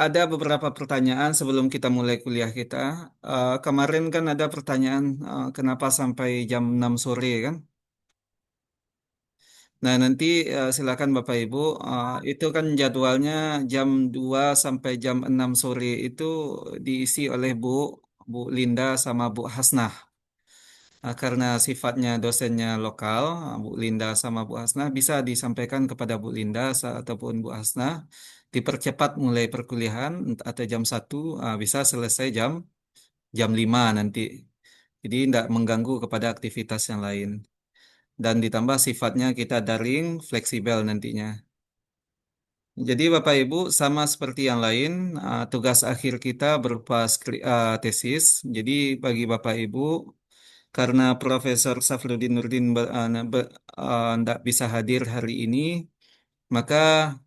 ada beberapa pertanyaan sebelum kita mulai kuliah kita. Kemarin kan ada pertanyaan kenapa sampai jam 6 sore kan? Nah, nanti silakan Bapak Ibu, itu kan jadwalnya jam 2 sampai jam 6 sore itu diisi oleh Bu Linda sama Bu Hasnah. Karena sifatnya dosennya lokal, Bu Linda sama Bu Hasnah bisa disampaikan kepada Bu Linda ataupun Bu Hasnah dipercepat mulai perkuliahan atau jam 1 bisa selesai jam 5 nanti. Jadi tidak mengganggu kepada aktivitas yang lain. Dan ditambah sifatnya kita daring, fleksibel nantinya. Jadi Bapak Ibu sama seperti yang lain, tugas akhir kita berupa tesis. Jadi bagi Bapak Ibu, karena Profesor Safruddin Nurdin tidak bisa hadir hari ini, maka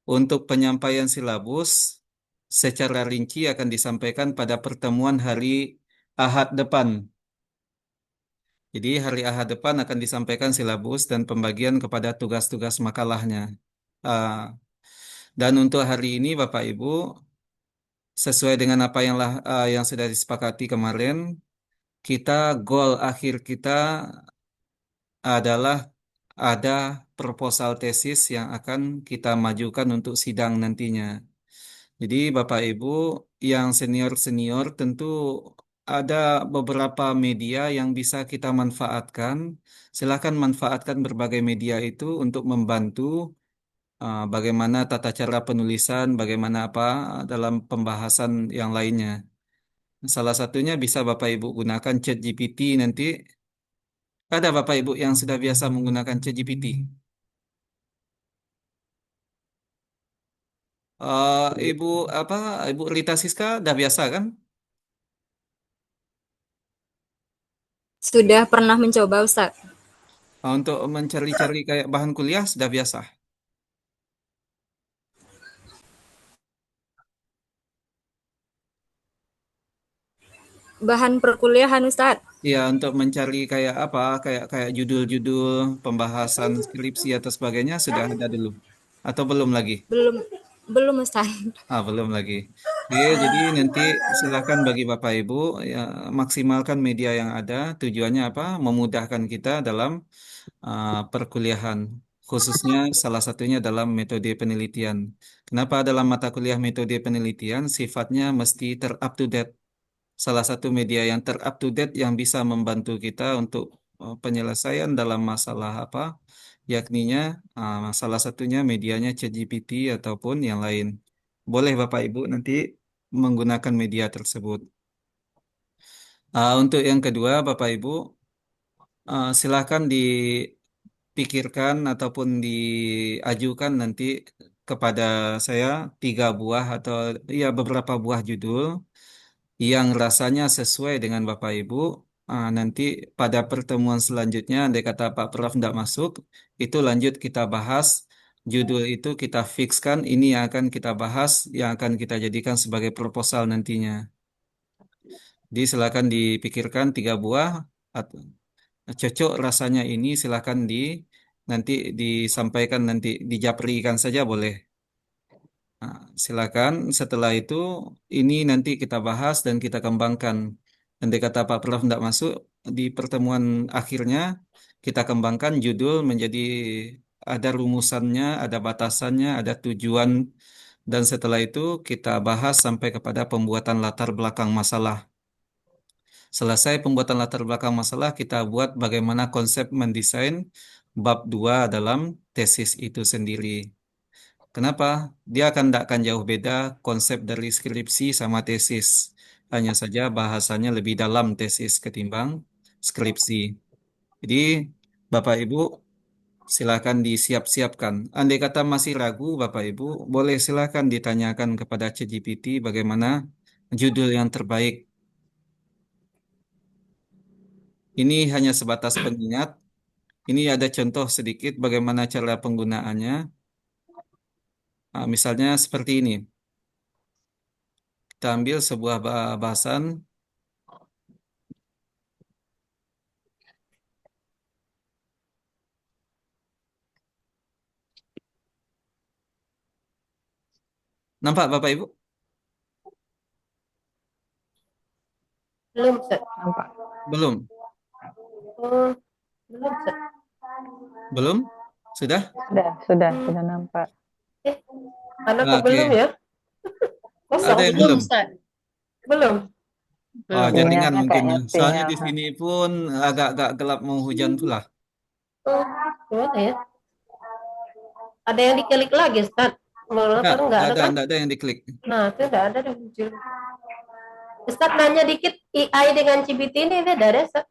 untuk penyampaian silabus secara rinci akan disampaikan pada pertemuan hari Ahad depan. Jadi hari Ahad depan akan disampaikan silabus dan pembagian kepada tugas-tugas makalahnya. Ah, dan untuk hari ini Bapak Ibu, sesuai dengan apa yang sudah disepakati kemarin, kita goal akhir kita adalah ada proposal tesis yang akan kita majukan untuk sidang nantinya. Jadi Bapak Ibu yang senior-senior tentu ada beberapa media yang bisa kita manfaatkan. Silakan manfaatkan berbagai media itu untuk membantu bagaimana tata cara penulisan, bagaimana apa dalam pembahasan yang lainnya. Salah satunya bisa Bapak Ibu gunakan ChatGPT nanti. Ada Bapak Ibu yang sudah biasa menggunakan ChatGPT. Ibu apa? Ibu Rita Siska udah biasa kan? Sudah pernah mencoba, Ustaz. Untuk mencari-cari kayak bahan kuliah sudah biasa. Bahan perkuliahan, Ustaz. Iya, untuk mencari kayak apa? Kayak judul-judul pembahasan skripsi atau sebagainya sudah ada dulu atau belum lagi? Belum, belum, Ustaz. Belum lagi. Oke, jadi nanti silakan bagi Bapak Ibu ya, maksimalkan media yang ada. Tujuannya apa? Memudahkan kita dalam perkuliahan, khususnya salah satunya dalam metode penelitian. Kenapa dalam mata kuliah metode penelitian sifatnya mesti ter-up to date? Salah satu media yang ter-up to date yang bisa membantu kita untuk penyelesaian dalam masalah apa? Yakninya salah satunya medianya ChatGPT ataupun yang lain. Boleh Bapak Ibu nanti menggunakan media tersebut. Untuk yang kedua, Bapak Ibu, silakan dipikirkan ataupun diajukan nanti kepada saya 3 buah atau ya beberapa buah judul yang rasanya sesuai dengan Bapak Ibu. Nanti pada pertemuan selanjutnya, andai kata Pak Prof tidak masuk, itu lanjut kita bahas judul itu kita fixkan ini yang akan kita bahas, yang akan kita jadikan sebagai proposal nantinya. Jadi silakan dipikirkan 3 buah atau cocok rasanya ini silakan nanti disampaikan nanti dijaprikan saja boleh. Nah, silakan setelah itu ini nanti kita bahas dan kita kembangkan. Nanti kata Pak Prof tidak masuk di pertemuan akhirnya kita kembangkan judul menjadi ada rumusannya, ada batasannya, ada tujuan dan setelah itu kita bahas sampai kepada pembuatan latar belakang masalah. Selesai pembuatan latar belakang masalah, kita buat bagaimana konsep mendesain bab 2 dalam tesis itu sendiri. Kenapa? Dia tidak akan jauh beda konsep dari skripsi sama tesis. Hanya saja bahasanya lebih dalam tesis ketimbang skripsi. Jadi, Bapak Ibu, silakan disiap-siapkan. Andai kata masih ragu, Bapak Ibu, boleh silakan ditanyakan kepada ChatGPT bagaimana judul yang terbaik. Ini hanya sebatas pengingat. Ini ada contoh sedikit bagaimana cara penggunaannya. Misalnya seperti ini. Kita ambil sebuah bahasan. Nampak Bapak Ibu? Belum, Ustaz. Nampak. Belum? Oh, belum, Ustaz. Belum? Sudah? Sudah nampak. Mana kok Oke. belum ya? Kosong. Ada yang belum? Ustaz. Belum. Oh, jaringan Sinyalnya mungkin. kayaknya Soalnya sinyal. di sini pun agak-agak gelap mau hujan pula. Oh, gimana ya? Ada yang diklik lagi, Ustaz? Enggak, Enggak ada kan? enggak ada yang diklik. Nah, itu enggak ada deh muncul. Ustaz nanya dikit AI dengan GPT ini beda deh, Ustaz.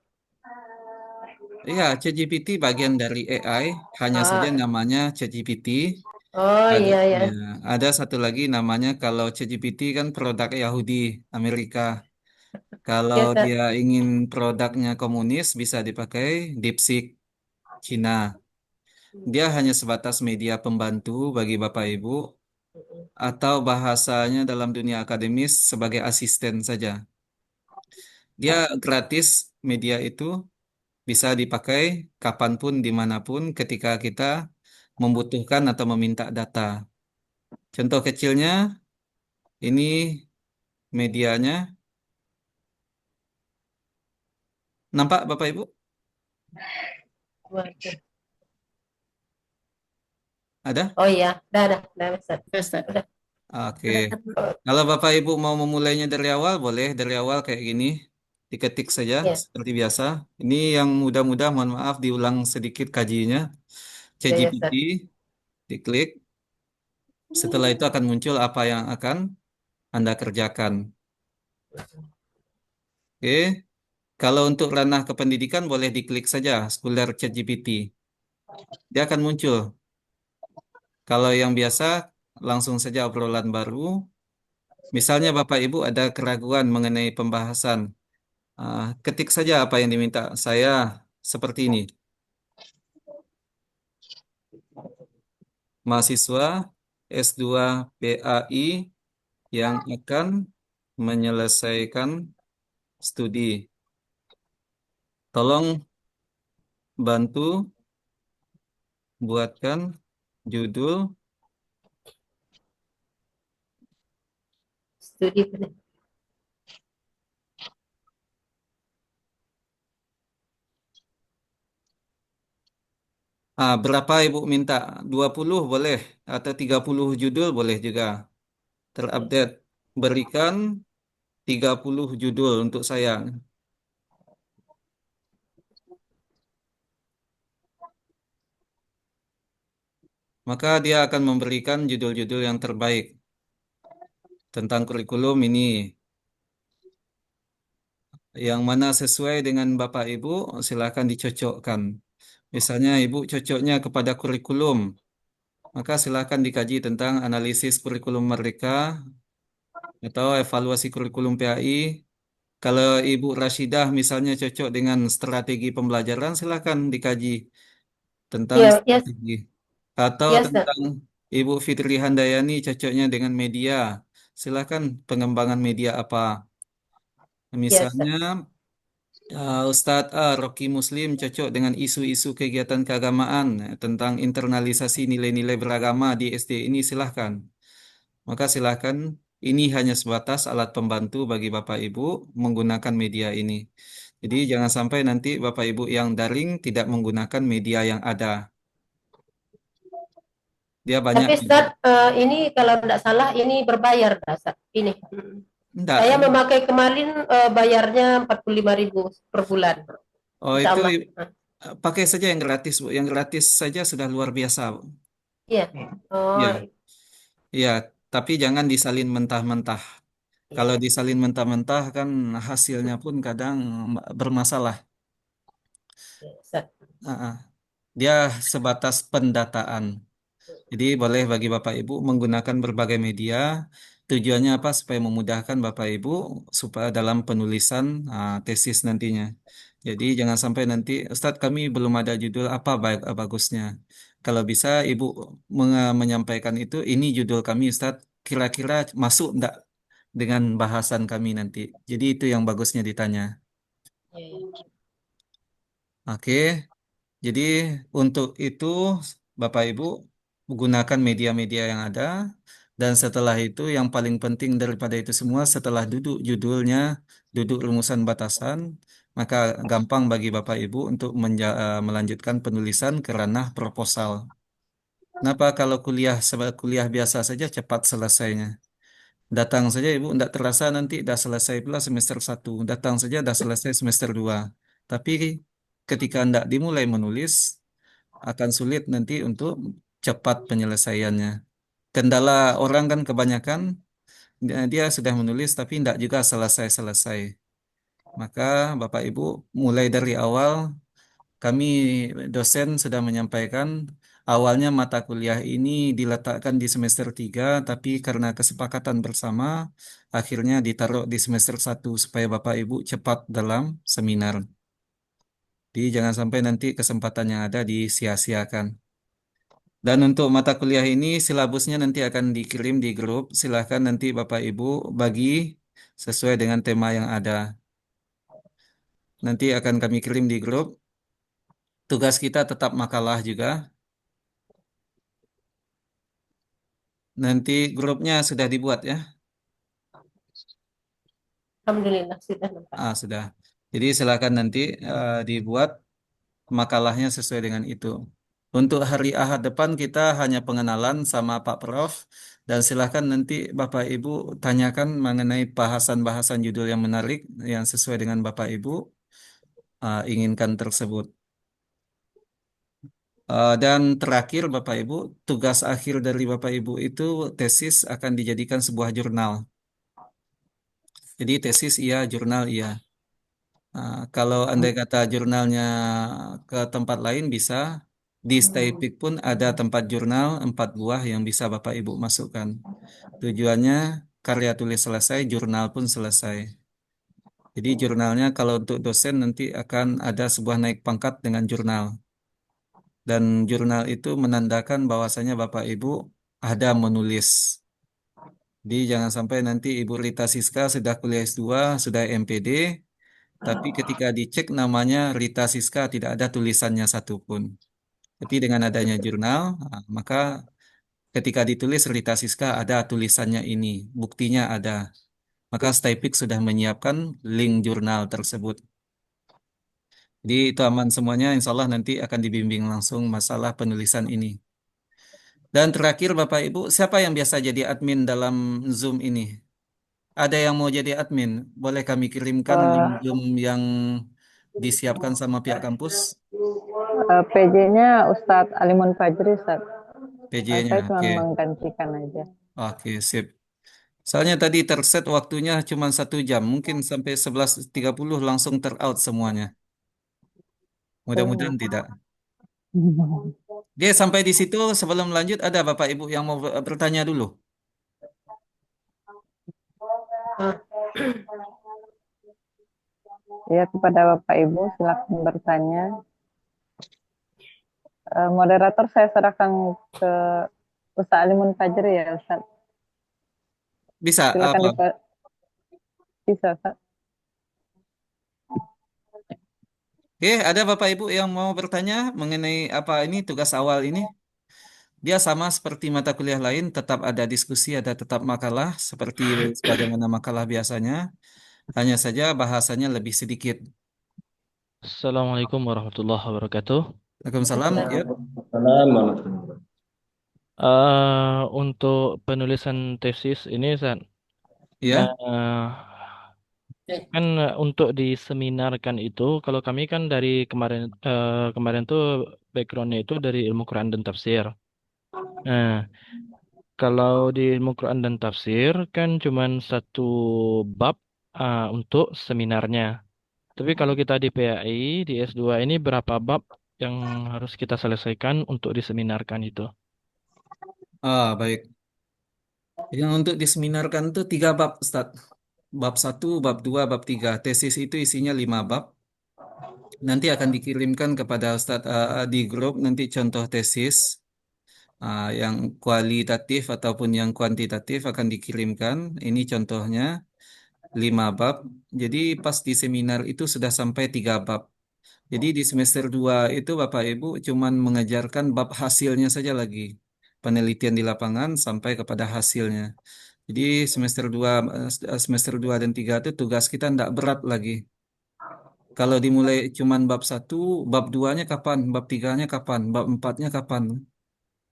Iya, ChatGPT bagian dari AI, hanya saja namanya ChatGPT. Oh, Ada, iya, ya. ya, ada satu lagi namanya kalau ChatGPT kan produk Yahudi Amerika. Kalau Iya, Ustaz. dia ingin produknya komunis bisa dipakai DeepSeek Cina. Dia hanya sebatas media pembantu bagi Bapak Ibu atau bahasanya dalam dunia akademis sebagai asisten saja. Dia gratis media itu bisa dipakai kapanpun dimanapun ketika kita membutuhkan atau meminta data. Contoh kecilnya ini medianya. Nampak Bapak Ibu? Ada? Oh iya, udah, Ustaz. Udah. Oke. Kalau Bapak Ibu mau memulainya dari awal, boleh dari awal kayak gini. Diketik saja Iya. seperti biasa. Ini yang mudah-mudah, mohon maaf, diulang sedikit kajinya. Iya, iya, ChatGPT, Ustaz. diklik. Setelah itu akan muncul apa yang akan Anda kerjakan. Oke. Kalau untuk ranah kependidikan, boleh diklik saja Scholar ChatGPT. Dia akan muncul. Kalau yang biasa, langsung saja obrolan baru. Misalnya Bapak Ibu ada keraguan mengenai pembahasan. Ketik saja apa yang diminta saya seperti ini. Mahasiswa S2 PAI yang akan menyelesaikan studi. Tolong bantu buatkan judul Studi. Berapa Ibu minta? 20 boleh atau 30 judul boleh juga. Terupdate. Berikan 30 judul untuk saya. Maka dia akan memberikan judul-judul yang terbaik tentang kurikulum ini. Yang mana sesuai dengan Bapak Ibu, silakan dicocokkan. Misalnya Ibu cocoknya kepada kurikulum, maka silakan dikaji tentang analisis kurikulum mereka atau evaluasi kurikulum PAI. Kalau Ibu Rashidah misalnya cocok dengan strategi pembelajaran, silakan dikaji tentang Iya, yes, strategi. Atau yes, Ustaz. tentang Ibu Fitri Handayani cocoknya dengan media, silakan pengembangan media apa. Yes, Ustaz. Misalnya Ustadz Rocky Muslim cocok dengan isu-isu kegiatan keagamaan tentang internalisasi nilai-nilai beragama di SD ini silahkan. Maka silahkan ini hanya sebatas alat pembantu bagi Bapak Ibu menggunakan media ini. Jadi jangan sampai nanti Bapak Ibu yang daring tidak menggunakan media yang ada. Dia banyak Tapi Ustaz, ini kalau tidak salah ini berbayar, Ustaz. Ini. enggak. Saya memakai kemarin bayarnya 45.000 per bulan. Oh Insya itu Allah. pakai saja yang gratis, Bu. Yang gratis saja sudah luar biasa, Bu. Iya. Oh, Ya, ya, tapi jangan disalin mentah-mentah. Kalau disalin mentah-mentah kan hasilnya pun kadang bermasalah. Ustaz. Dia sebatas pendataan. Jadi boleh bagi Bapak Ibu menggunakan berbagai media. Tujuannya apa? Supaya memudahkan Bapak Ibu supaya dalam penulisan tesis nantinya. Jadi jangan sampai nanti Ustadz kami belum ada judul apa baik bagusnya. Kalau bisa Ibu menyampaikan itu, ini judul kami Ustadz, kira-kira masuk enggak dengan bahasan kami nanti. Jadi itu yang bagusnya ditanya. Oke. Jadi untuk itu Bapak Ibu gunakan media-media yang ada dan setelah itu yang paling penting daripada itu semua setelah duduk judulnya, duduk rumusan batasan, maka gampang bagi Bapak Ibu untuk melanjutkan penulisan ke ranah proposal. Kenapa kalau kuliah biasa saja cepat selesainya? Datang saja Ibu, tidak terasa nanti dah selesai pula semester 1. Datang saja dah selesai semester 2. Tapi ketika tidak dimulai menulis, akan sulit nanti untuk cepat penyelesaiannya. Kendala orang kan kebanyakan, dia sudah menulis tapi tidak juga selesai-selesai. Maka Bapak Ibu mulai dari awal, kami dosen sudah menyampaikan awalnya mata kuliah ini diletakkan di semester 3, tapi karena kesepakatan bersama, akhirnya ditaruh di semester 1 supaya Bapak Ibu cepat dalam seminar. Jadi jangan sampai nanti kesempatan yang ada disia-siakan. Dan untuk mata kuliah ini silabusnya nanti akan dikirim di grup. Silahkan nanti Bapak Ibu bagi sesuai dengan tema yang ada. Nanti akan kami kirim di grup. Tugas kita tetap makalah juga. Nanti grupnya sudah dibuat ya? Alhamdulillah sudah nampak. Sudah. Jadi silakan nanti dibuat makalahnya sesuai dengan itu. Untuk hari Ahad depan kita hanya pengenalan sama Pak Prof. Dan silakan nanti Bapak Ibu tanyakan mengenai bahasan-bahasan judul yang menarik yang sesuai dengan Bapak Ibu inginkan tersebut. Dan terakhir Bapak Ibu, tugas akhir dari Bapak Ibu itu tesis akan dijadikan sebuah jurnal. Jadi tesis iya, jurnal iya. Kalau andai kata jurnalnya ke tempat lain bisa, di Staypik pun ada tempat jurnal 4 buah yang bisa Bapak Ibu masukkan. Tujuannya karya tulis selesai, jurnal pun selesai. Jadi jurnalnya kalau untuk dosen nanti akan ada sebuah naik pangkat dengan jurnal. Dan jurnal itu menandakan bahwasanya Bapak Ibu ada menulis. Jadi jangan sampai nanti Ibu Rita Siska sudah kuliah S2, sudah MPD, tapi ketika dicek namanya Rita Siska tidak ada tulisannya satupun. Tapi dengan adanya jurnal, maka ketika ditulis Rita Siska ada tulisannya ini, buktinya ada. Maka Staypik sudah menyiapkan link jurnal tersebut. Jadi itu aman semuanya, insya Allah nanti akan dibimbing langsung masalah penulisan ini. Dan terakhir Bapak Ibu, siapa yang biasa jadi admin dalam Zoom ini? Ada yang mau jadi admin? Boleh kami kirimkan link Zoom yang disiapkan sama pihak kampus? PJ-nya Ustadz Alimun Fajri, Ustadz. PJ-nya, Saya cuma oke. menggantikan aja. Oke, sip. Soalnya tadi terset waktunya cuma 1 jam, mungkin sampai 11.30 langsung ter-out semuanya. Mudah-mudahan tidak. Oke, sampai di situ sebelum lanjut ada Bapak Ibu yang mau bertanya dulu. Ya, kepada Bapak Ibu silakan bertanya. Moderator saya serahkan ke Ustaz Alimun Fajri ya, Ustaz. Bisa Silakan apa? bisa, Ustaz. Oke, ada Bapak Ibu yang mau bertanya mengenai apa ini tugas awal ini? Dia sama seperti mata kuliah lain, tetap ada diskusi, ada tetap makalah seperti sebagaimana makalah biasanya. Hanya saja bahasanya lebih sedikit. Assalamualaikum warahmatullahi wabarakatuh. Waalaikumsalam. Ya. Untuk penulisan tesis ini, San, Ya. kan untuk diseminarkan itu, kalau kami kan dari kemarin tuh backgroundnya itu dari ilmu Quran dan tafsir. Nah, kalau di ilmu Quran dan tafsir kan cuman satu bab untuk seminarnya. Tapi kalau kita di PAI, di S2 ini berapa bab yang harus kita selesaikan untuk diseminarkan itu? Baik. Yang untuk diseminarkan itu 3 bab, Ustaz. Bab 1, bab 2, bab 3. Tesis itu isinya 5 bab. Nanti akan dikirimkan kepada Ustadz di grup nanti contoh tesis yang kualitatif ataupun yang kuantitatif akan dikirimkan. Ini contohnya 5 bab. Jadi pas di seminar itu sudah sampai 3 bab. Jadi di semester 2 itu Bapak Ibu cuman mengajarkan bab hasilnya saja lagi. Penelitian di lapangan sampai kepada hasilnya. Jadi semester 2 dan 3 itu tugas kita tidak berat lagi. Kalau dimulai cuman bab 1, bab 2-nya kapan, bab 3-nya kapan, bab 4-nya kapan.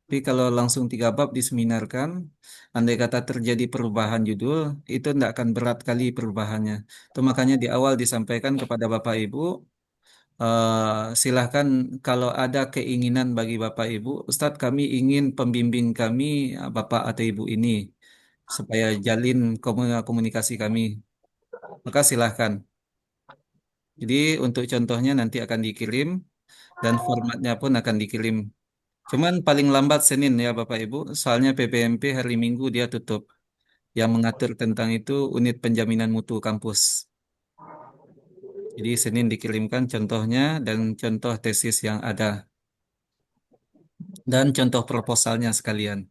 Tapi kalau langsung 3 bab diseminarkan, andai kata terjadi perubahan judul, itu tidak akan berat kali perubahannya. Itu makanya di awal disampaikan kepada Bapak Ibu, silahkan kalau ada keinginan bagi Bapak Ibu, Ustadz kami ingin pembimbing kami, Bapak atau Ibu ini, supaya jalin komunikasi kami. Maka silahkan. Jadi untuk contohnya nanti akan dikirim dan formatnya pun akan dikirim. Cuman paling lambat Senin ya Bapak Ibu, soalnya PPMP hari Minggu dia tutup. Yang mengatur tentang itu unit penjaminan mutu kampus. Jadi Senin dikirimkan contohnya dan contoh tesis yang ada. Dan contoh proposalnya sekalian.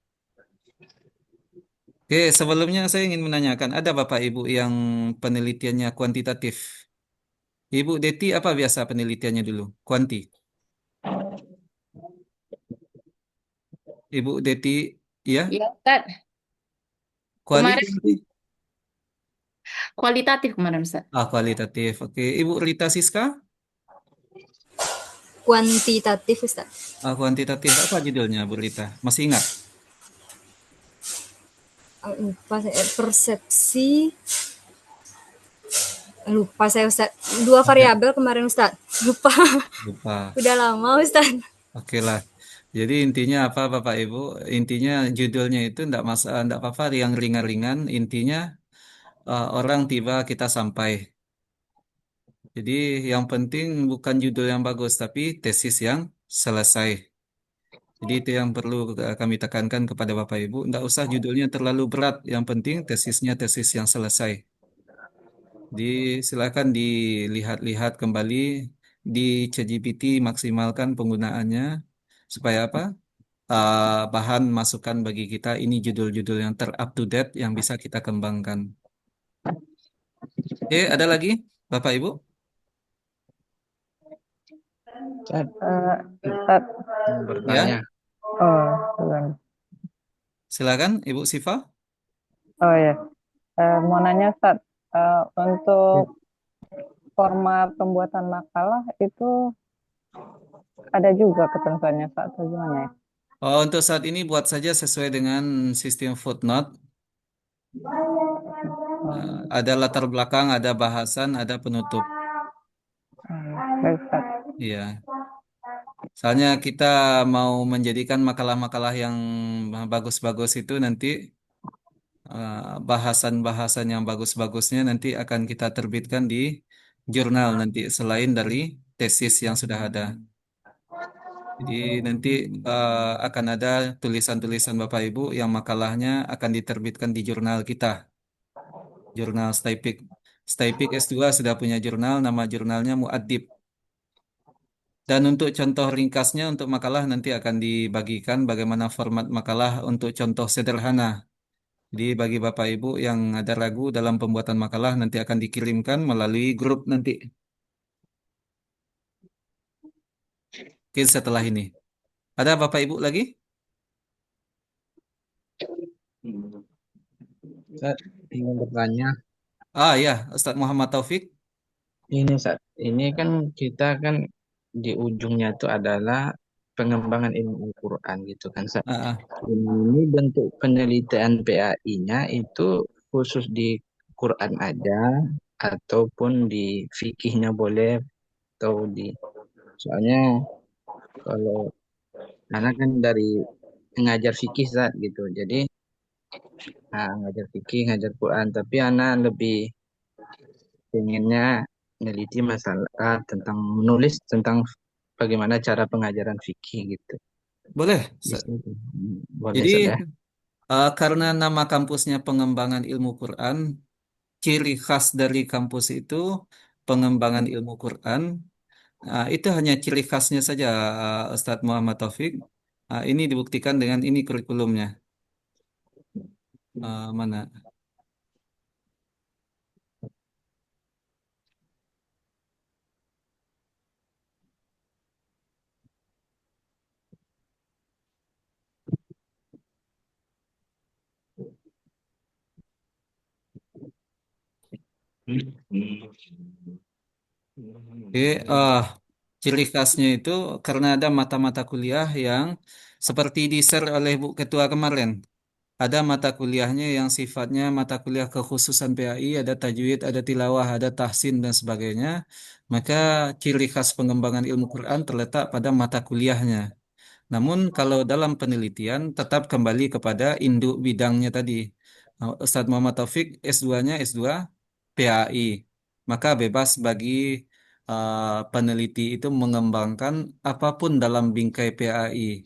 Oke, sebelumnya saya ingin menanyakan, ada Bapak Ibu yang penelitiannya kuantitatif? Ibu Deti apa biasa penelitiannya dulu? Kuanti. Ibu Deti, ya? Iya, Ustaz. Kemarin Kualitatif. kualitatif kemarin, Ustaz. Kualitatif. Oke, Ibu Rita Siska? Kuantitatif, Ustaz. Kuantitatif apa judulnya, Bu Rita? Masih ingat? Lupa saya. Persepsi. Lupa saya, Ustaz. 2 variabel kemarin, Ustaz. Lupa. Udah lama, Ustaz. Oke lah. Jadi intinya apa Bapak Ibu? Intinya judulnya itu enggak masalah, enggak apa-apa yang ringan-ringan. Intinya orang tiba kita sampai. Jadi yang penting bukan judul yang bagus, tapi tesis yang selesai. Jadi itu yang perlu kami tekankan kepada Bapak Ibu. Enggak usah judulnya terlalu berat. Yang penting tesisnya tesis yang selesai. Silakan dilihat-lihat kembali di ChatGPT, maksimalkan penggunaannya supaya apa? Bahan masukan bagi kita ini judul-judul yang ter-up to date yang bisa kita kembangkan. Oke, ada lagi Bapak Ibu? Ustaz. Bertanya. Silakan Ibu Siva. Oh ya, mau nanya Ustaz, untuk format pembuatan makalah itu ada juga ketentuannya Ustaz, atau gimana ya? Untuk saat ini buat saja sesuai dengan sistem footnote. Ada latar belakang, ada bahasan, ada penutup. Baik, Ustaz. Iya. Soalnya kita mau menjadikan makalah-makalah yang bagus-bagus itu nanti bahasan-bahasan yang bagus-bagusnya nanti akan kita terbitkan di jurnal nanti selain dari tesis yang sudah ada. Jadi nanti akan ada tulisan-tulisan Bapak Ibu yang makalahnya akan diterbitkan di jurnal kita, jurnal STIPIK. STIPIK S2 sudah punya jurnal, nama jurnalnya Muadib. Dan untuk contoh ringkasnya untuk makalah nanti akan dibagikan bagaimana format makalah untuk contoh sederhana. Jadi bagi Bapak Ibu yang ada ragu dalam pembuatan makalah nanti akan dikirimkan melalui grup nanti. Oke, setelah ini. Ada Bapak Ibu lagi? Ustaz, ingin bertanya. Ya, Ustadz Muhammad Taufik. Ini Ustaz, ini kan kita kan di ujungnya itu adalah pengembangan ilmu Al-Quran gitu kan Ustaz. Ini bentuk penelitian PAI-nya itu khusus di Quran aja ataupun di fikihnya boleh atau di soalnya kalau anak kan dari ngajar fikih Ustaz gitu. Jadi ngajar fikih, ngajar Quran, tapi anak lebih pengennya meneliti masalah tentang menulis tentang bagaimana cara pengajaran fikih gitu. Boleh, Ustaz. Boleh Jadi Ustaz ya. karena nama kampusnya pengembangan ilmu Quran, ciri khas dari kampus itu pengembangan ilmu Quran. Itu hanya ciri khasnya saja, Ustadz Muhammad Taufik. Ini dibuktikan dengan ini kurikulumnya. Mana? Oke, ciri khasnya itu karena ada mata-mata kuliah yang seperti di-share oleh Bu Ketua kemarin. Ada mata kuliahnya yang sifatnya mata kuliah kekhususan PAI, ada tajwid, ada tilawah, ada tahsin dan sebagainya. Maka ciri khas pengembangan ilmu Quran terletak pada mata kuliahnya. Namun kalau dalam penelitian tetap kembali kepada induk bidangnya tadi. Ustadz Muhammad Taufik S2-nya S2 PAI. Maka bebas bagi peneliti itu mengembangkan apapun dalam bingkai PAI.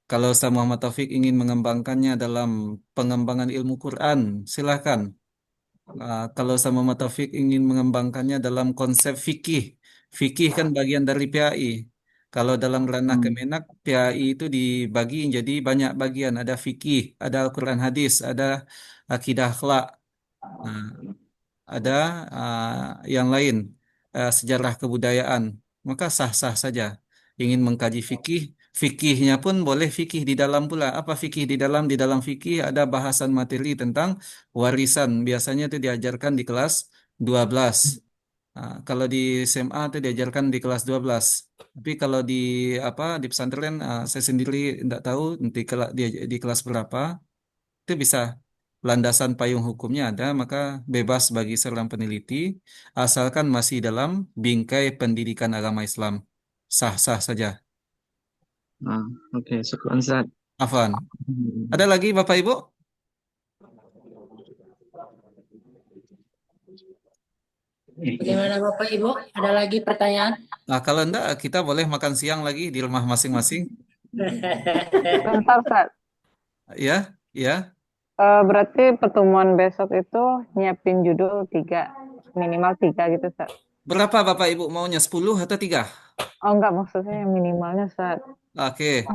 Kalau Ustaz Muhammad Taufik ingin mengembangkannya dalam pengembangan ilmu Quran, silakan. Kalau Ustaz Muhammad Taufik ingin mengembangkannya dalam konsep fikih, fikih kan bagian dari PAI. Kalau dalam ranah Kemenak, PAI itu dibagi jadi banyak bagian. Ada fikih, ada Al-Quran hadis, ada akidah akhlak. Nah, ada yang lain, sejarah kebudayaan, maka sah-sah saja. Ingin mengkaji fikih, fikihnya pun boleh fikih di dalam pula. Apa fikih di dalam? Di dalam fikih ada bahasan materi tentang warisan. Biasanya itu diajarkan di kelas 12. Kalau di SMA itu diajarkan di kelas 12. Tapi kalau di di pesantren saya sendiri tidak tahu nanti di kelas berapa. Itu bisa landasan payung hukumnya ada, maka bebas bagi seorang peneliti asalkan masih dalam bingkai pendidikan agama Islam. Sah-sah saja. Oke, syukur Ustaz. Afwan. Ada lagi Bapak Ibu? Bagaimana Bapak Ibu? Ada lagi pertanyaan? Kalau enggak, kita boleh makan siang lagi di rumah masing-masing. Bentar, Ustaz. Ya, ya. Berarti pertemuan besok itu nyiapin judul 3, minimal 3 gitu, Ustaz. Berapa Bapak Ibu maunya? 10 atau 3? Oh, enggak, maksudnya yang minimalnya, Ustaz. Oke.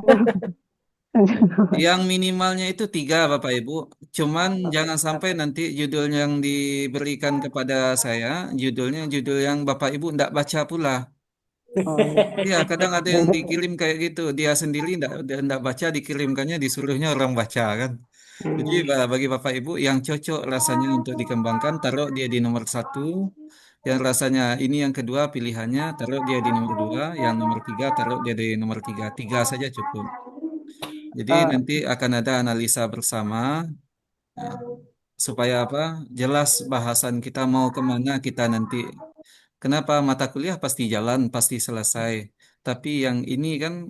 Yang minimalnya itu 3 Bapak Ibu. Cuman jangan sampai nanti judul yang diberikan kepada saya, judulnya judul yang Bapak Ibu enggak baca pula. Iya, kadang ada yang dikirim kayak gitu. Dia sendiri enggak baca, dikirimkannya disuruhnya orang baca kan. Jadi bagi Bapak Ibu yang cocok rasanya untuk dikembangkan, taruh dia di nomor 1. Yang rasanya ini yang kedua pilihannya, taruh dia di nomor 2. Yang nomor 3, taruh dia di nomor 3. 3 saja cukup. Jadi nanti akan ada analisa bersama supaya jelas bahasan kita mau kemana kita nanti. Kenapa mata kuliah pasti jalan, pasti selesai. Tapi yang ini kan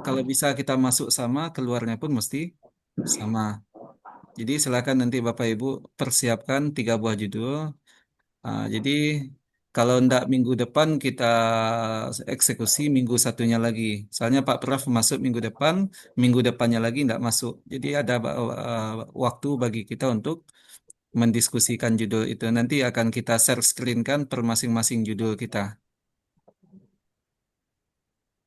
kalau bisa kita masuk sama, keluarnya pun mesti sama. Jadi silakan nanti Bapak Ibu persiapkan 3 buah judul. Jadi Kalau ndak minggu depan kita eksekusi minggu satunya lagi. Soalnya Pak Prof masuk minggu depan, minggu depannya lagi ndak masuk. Jadi ada waktu bagi kita untuk mendiskusikan judul itu. Nanti akan kita share screen kan per masing-masing judul kita.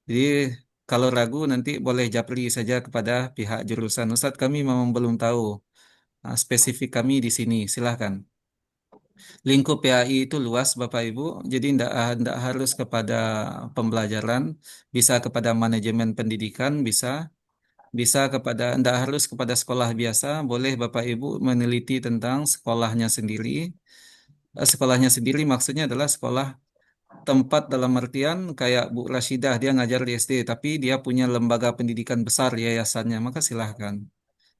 Jadi kalau ragu nanti boleh japri saja kepada pihak jurusan. Ustadz, kami memang belum tahu spesifik kami di sini. Silahkan. Lingkup PAI itu luas, Bapak Ibu. Jadi tidak harus kepada pembelajaran, bisa kepada manajemen pendidikan, bisa kepada tidak harus kepada sekolah biasa. Boleh Bapak Ibu meneliti tentang sekolahnya sendiri. Sekolahnya sendiri maksudnya adalah sekolah tempat dalam artian kayak Bu Rashidah dia ngajar di SD, tapi dia punya lembaga pendidikan besar yayasannya, maka silahkan.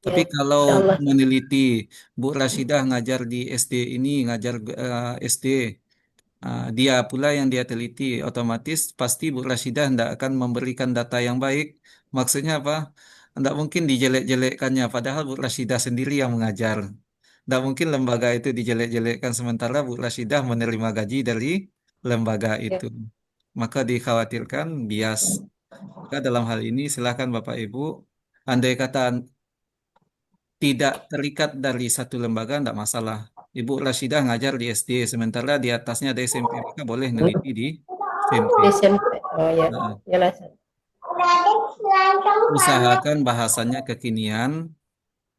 Tapi Ya, kalau insya Allah. meneliti Bu Rashidah ngajar di SD ini, ngajar SD, dia pula yang dia teliti, otomatis pasti Bu Rashidah tidak akan memberikan data yang baik. Maksudnya apa? Tidak mungkin dijelek-jelekkannya, padahal Bu Rashidah sendiri yang mengajar. Tidak mungkin lembaga itu dijelek-jelekkan sementara Bu Rashidah menerima gaji dari lembaga Ya. itu. Maka dikhawatirkan bias. Maka dalam hal ini silakan Bapak Ibu, andai kata tidak terikat dari satu lembaga, tidak masalah. Ibu Rashidah ngajar di SD, sementara di atasnya ada SMP, maka boleh neliti di SMP. SMP. Oh ya, Nah, jelas. usahakan bahasanya kekinian,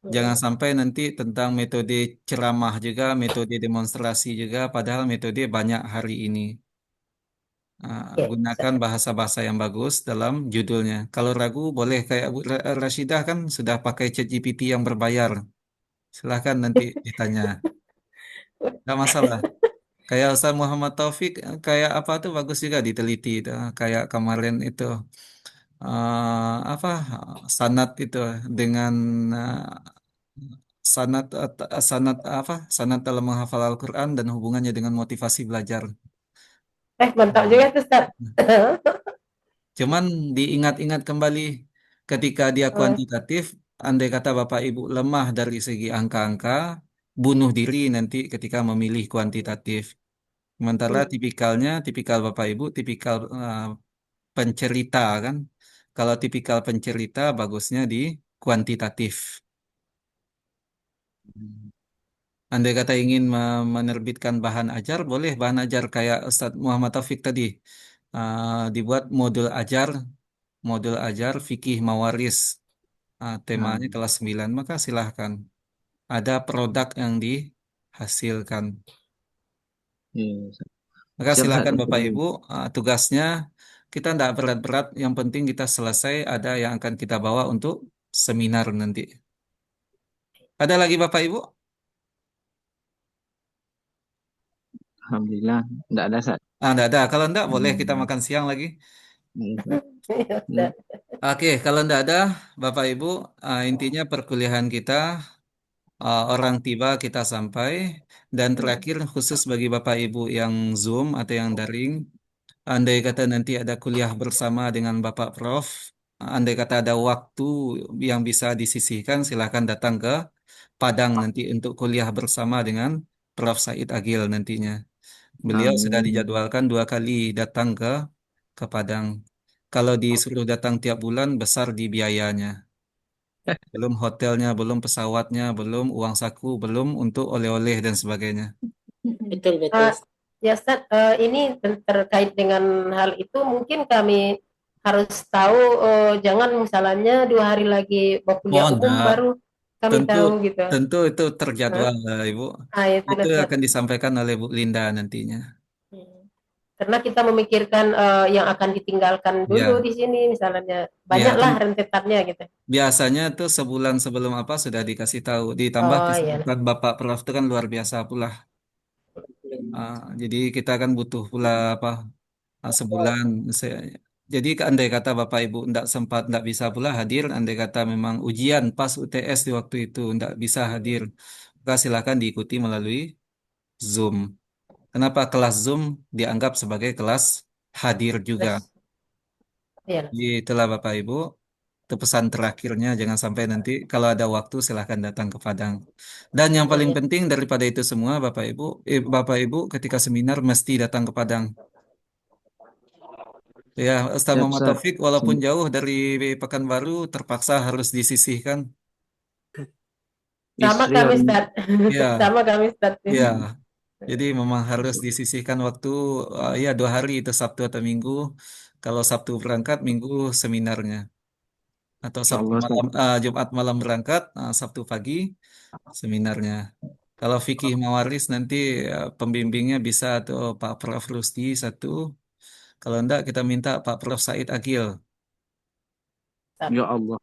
jangan sampai nanti tentang metode ceramah juga, metode demonstrasi juga, padahal metode banyak hari ini. Ya, Gunakan bahasa-bahasa yang bagus dalam judulnya. Kalau ragu, boleh kayak Bu Rashidah kan sudah pakai ChatGPT yang berbayar. Silahkan nanti ditanya. Nggak masalah. Kayak Ustaz Muhammad Taufik, kayak apa tuh bagus juga diteliti itu. Kayak kemarin itu apa sanad itu dengan sanad sanad apa sanad dalam menghafal Al-Quran dan hubungannya dengan motivasi belajar. Mantap juga tuh, Ustaz. Cuman diingat-ingat kembali ketika dia kuantitatif, andai kata Bapak Ibu lemah dari segi angka-angka, bunuh diri nanti ketika memilih kuantitatif. Sementara tipikalnya, tipikal Bapak Ibu, tipikal pencerita kan. Kalau tipikal pencerita bagusnya di kuantitatif. Andai kata ingin menerbitkan bahan ajar, boleh bahan ajar kayak Ustadz Muhammad Taufik tadi. Dibuat modul ajar fikih mawaris. Temanya kelas 9, maka silahkan. Ada produk yang dihasilkan. Maka Siap, silahkan Ustaz. Bapak Ibu, tugasnya kita tidak berat-berat, yang penting kita selesai ada yang akan kita bawa untuk seminar nanti. Ada lagi Bapak Ibu? Alhamdulillah, tidak ada, Ustaz. Tidak ada. Kalau tidak, boleh kita makan siang lagi. Oke, kalau tidak ada, Bapak Ibu, intinya perkuliahan kita, orang tiba kita sampai, dan terakhir khusus bagi Bapak Ibu yang Zoom atau yang daring, andai kata nanti ada kuliah bersama dengan Bapak Prof, andai kata ada waktu yang bisa disisihkan, silakan datang ke Padang nanti untuk kuliah bersama dengan Prof Said Agil nantinya. Beliau sudah dijadwalkan 2 kali datang ke Padang. Kalau disuruh datang tiap bulan, besar di biayanya. Belum hotelnya, belum pesawatnya, belum uang saku, belum untuk oleh-oleh dan sebagainya. Betul, betul. Ya, Ustaz, ini terkait dengan hal itu mungkin kami harus tahu, jangan misalnya 2 hari lagi mau kuliah umum enggak. baru kami Tentu, tahu gitu. tentu itu terjadwal, Ibu. Itu Itu Ustaz. akan disampaikan oleh Bu Linda nantinya. Karena kita memikirkan yang akan ditinggalkan dulu Ya. di sini, misalnya banyaklah kan rentetannya gitu. biasanya tuh sebulan sebelum apa sudah dikasih tahu. Ditambah Oh, iya. kesibukan Bapak Prof itu kan luar biasa pula. Jadi kita kan butuh pula apa sebulan. Jadi andai kata Bapak Ibu tidak sempat, tidak bisa pula hadir, andai kata memang ujian pas UTS di waktu itu tidak bisa hadir, maka silakan diikuti melalui Zoom. Kenapa kelas Zoom dianggap sebagai kelas hadir juga? Iya. Jadi itulah Bapak Ibu. Itu pesan terakhirnya, jangan sampai nanti kalau ada waktu silahkan datang ke Padang. Dan yang paling Iya. penting daripada itu semua, Bapak Ibu ketika seminar mesti datang ke Padang. Ya, Ustaz Siap, Muhammad Ustaz. Taufik walaupun jauh dari Pekanbaru terpaksa harus disisihkan. Sama Istri kami harus Ustaz. Ya, Sama kami Ustaz. ya. Jadi memang harus disisihkan waktu, ya 2 hari itu Sabtu atau Minggu. Kalau Sabtu berangkat, Minggu seminarnya. Atau Sabtu insyaallah, Ustaz. malam, Jumat malam berangkat, Sabtu pagi seminarnya. Kalau fikih mawaris nanti pembimbingnya bisa atau Pak Prof. Rusdi satu. Kalau enggak kita minta Pak Prof. Said Agil. Ya Allah.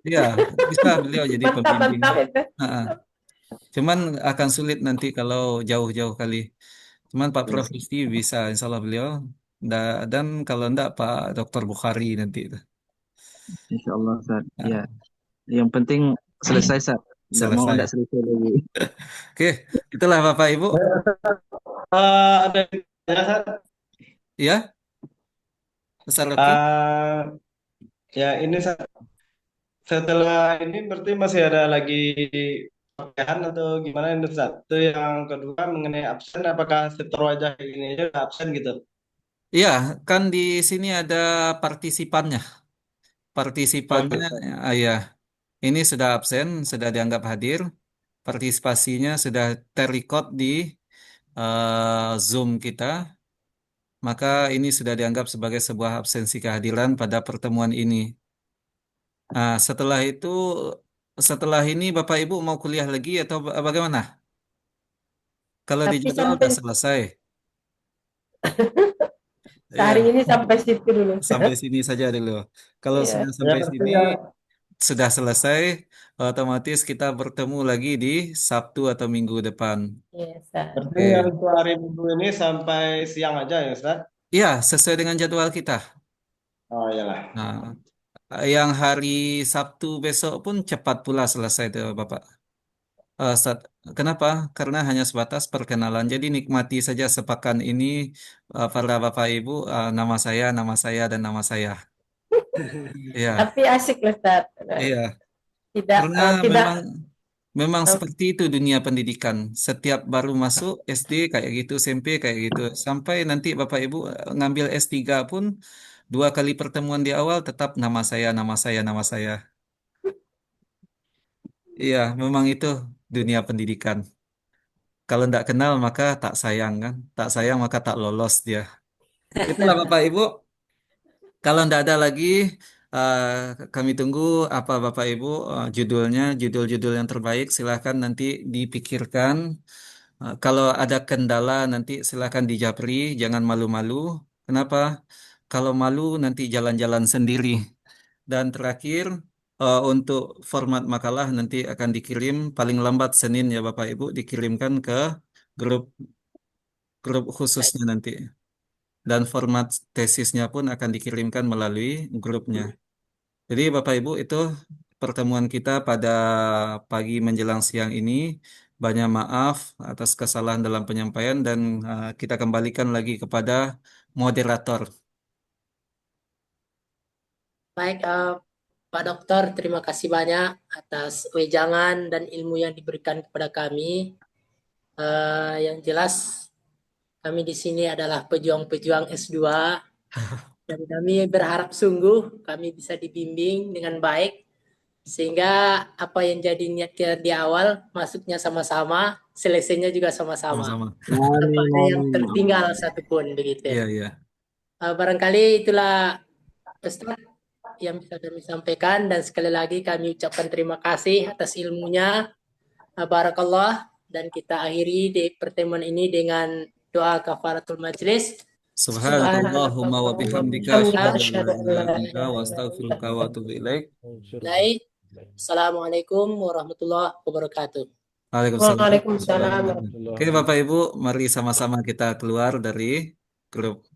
Ya, bisa beliau jadi Mantap, pembimbing. mantap itu. Ha-ha. Cuman akan sulit nanti kalau jauh-jauh kali. Cuman Pak Prof. Rusdi bisa, insya Allah beliau. Dan kalau enggak Pak Dr. Bukhari nanti itu. Insyaallah, Ustaz. Nah, Ya, yang penting selesai, Ustaz. Enggak mau selesai. enggak selesai lagi. Oke, itulah Bapak Ibu. Ada yang tanya, Ustaz? Ya, Ustaz Rocky. Ya ini setelah ini berarti masih ada lagi perkuliahan atau gimana ini Ustaz? Itu yang kedua mengenai absen, apakah setor wajah ini aja udah absen gitu? Iya, kan di sini ada partisipannya. Oh Partisipannya, gitu. ya, ini sudah absen, sudah dianggap hadir. Partisipasinya sudah terrecord di Zoom kita. Maka ini sudah dianggap sebagai sebuah absensi kehadiran pada pertemuan ini. Nah, setelah ini Bapak Ibu mau kuliah lagi atau bagaimana? Kalau di Tapi jadwal sampai sudah selesai. sehari Iya, ini sampai situ dulu. sampai sini saja dulu. Kalau Iya. sudah Ya sampai berarti sini, yang sudah selesai, otomatis kita bertemu lagi di Sabtu atau Minggu depan. Iya, Ustaz. berarti Oke. yang untuk hari Minggu ini sampai siang aja ya Ustaz? Iya, sesuai dengan jadwal kita. Oh iyalah. Nah, yang hari Sabtu besok pun cepat pula selesai tuh, Bapak. Kenapa? Karena hanya sebatas perkenalan. Jadi nikmati saja sepekan ini para Bapak Ibu, nama saya, dan nama saya. Iya, Tapi asik loh, Ustaz. iya. Tidak, Karena tidak. memang seperti itu dunia pendidikan. Setiap baru masuk SD kayak gitu, SMP kayak gitu. Sampai nanti Bapak Ibu ngambil S3 pun 2 kali pertemuan di awal tetap nama saya, nama saya, nama saya. Iya, memang itu dunia pendidikan. Kalau tidak kenal maka tak sayang kan? Tak sayang maka tak lolos dia. Itulah Bapak Ibu. Kalau tidak ada lagi, eh, kami tunggu apa Bapak Ibu judulnya, judul-judul yang terbaik. Silahkan nanti dipikirkan. Kalau ada kendala nanti silahkan dijapri, jangan malu-malu. Kenapa? Kalau malu nanti jalan-jalan sendiri. Dan terakhir, untuk format makalah nanti akan dikirim paling lambat Senin ya Bapak Ibu, dikirimkan ke grup grup khususnya nanti. Dan format tesisnya pun akan dikirimkan melalui grupnya. Jadi Bapak Ibu itu pertemuan kita pada pagi menjelang siang ini. Banyak maaf atas kesalahan dalam penyampaian dan kita kembalikan lagi kepada moderator. Baik, Pak Dokter, terima kasih banyak atas wejangan dan ilmu yang diberikan kepada kami. Yang jelas, kami di sini adalah pejuang-pejuang S2 dan kami berharap sungguh kami bisa dibimbing dengan baik sehingga apa yang jadi niat kita di awal masuknya sama-sama, selesainya juga sama-sama. Sama-sama. Tanpa ada yang tertinggal satupun begitu. Iya, iya. Barangkali itulah Ustaz yang bisa kami sampaikan dan sekali lagi kami ucapkan terima kasih atas ilmunya. Barakallah, dan kita akhiri di pertemuan ini dengan doa kafaratul majlis. Subhanakallahumma wa bihamdika asyhadu an la ilaha illa anta wa astaghfiruka wa atubu ilaik. Baik. Assalamualaikum warahmatullahi wabarakatuh. Waalaikumsalam. Waalaikumsalam. Oke Bapak Ibu, mari sama-sama kita keluar dari grup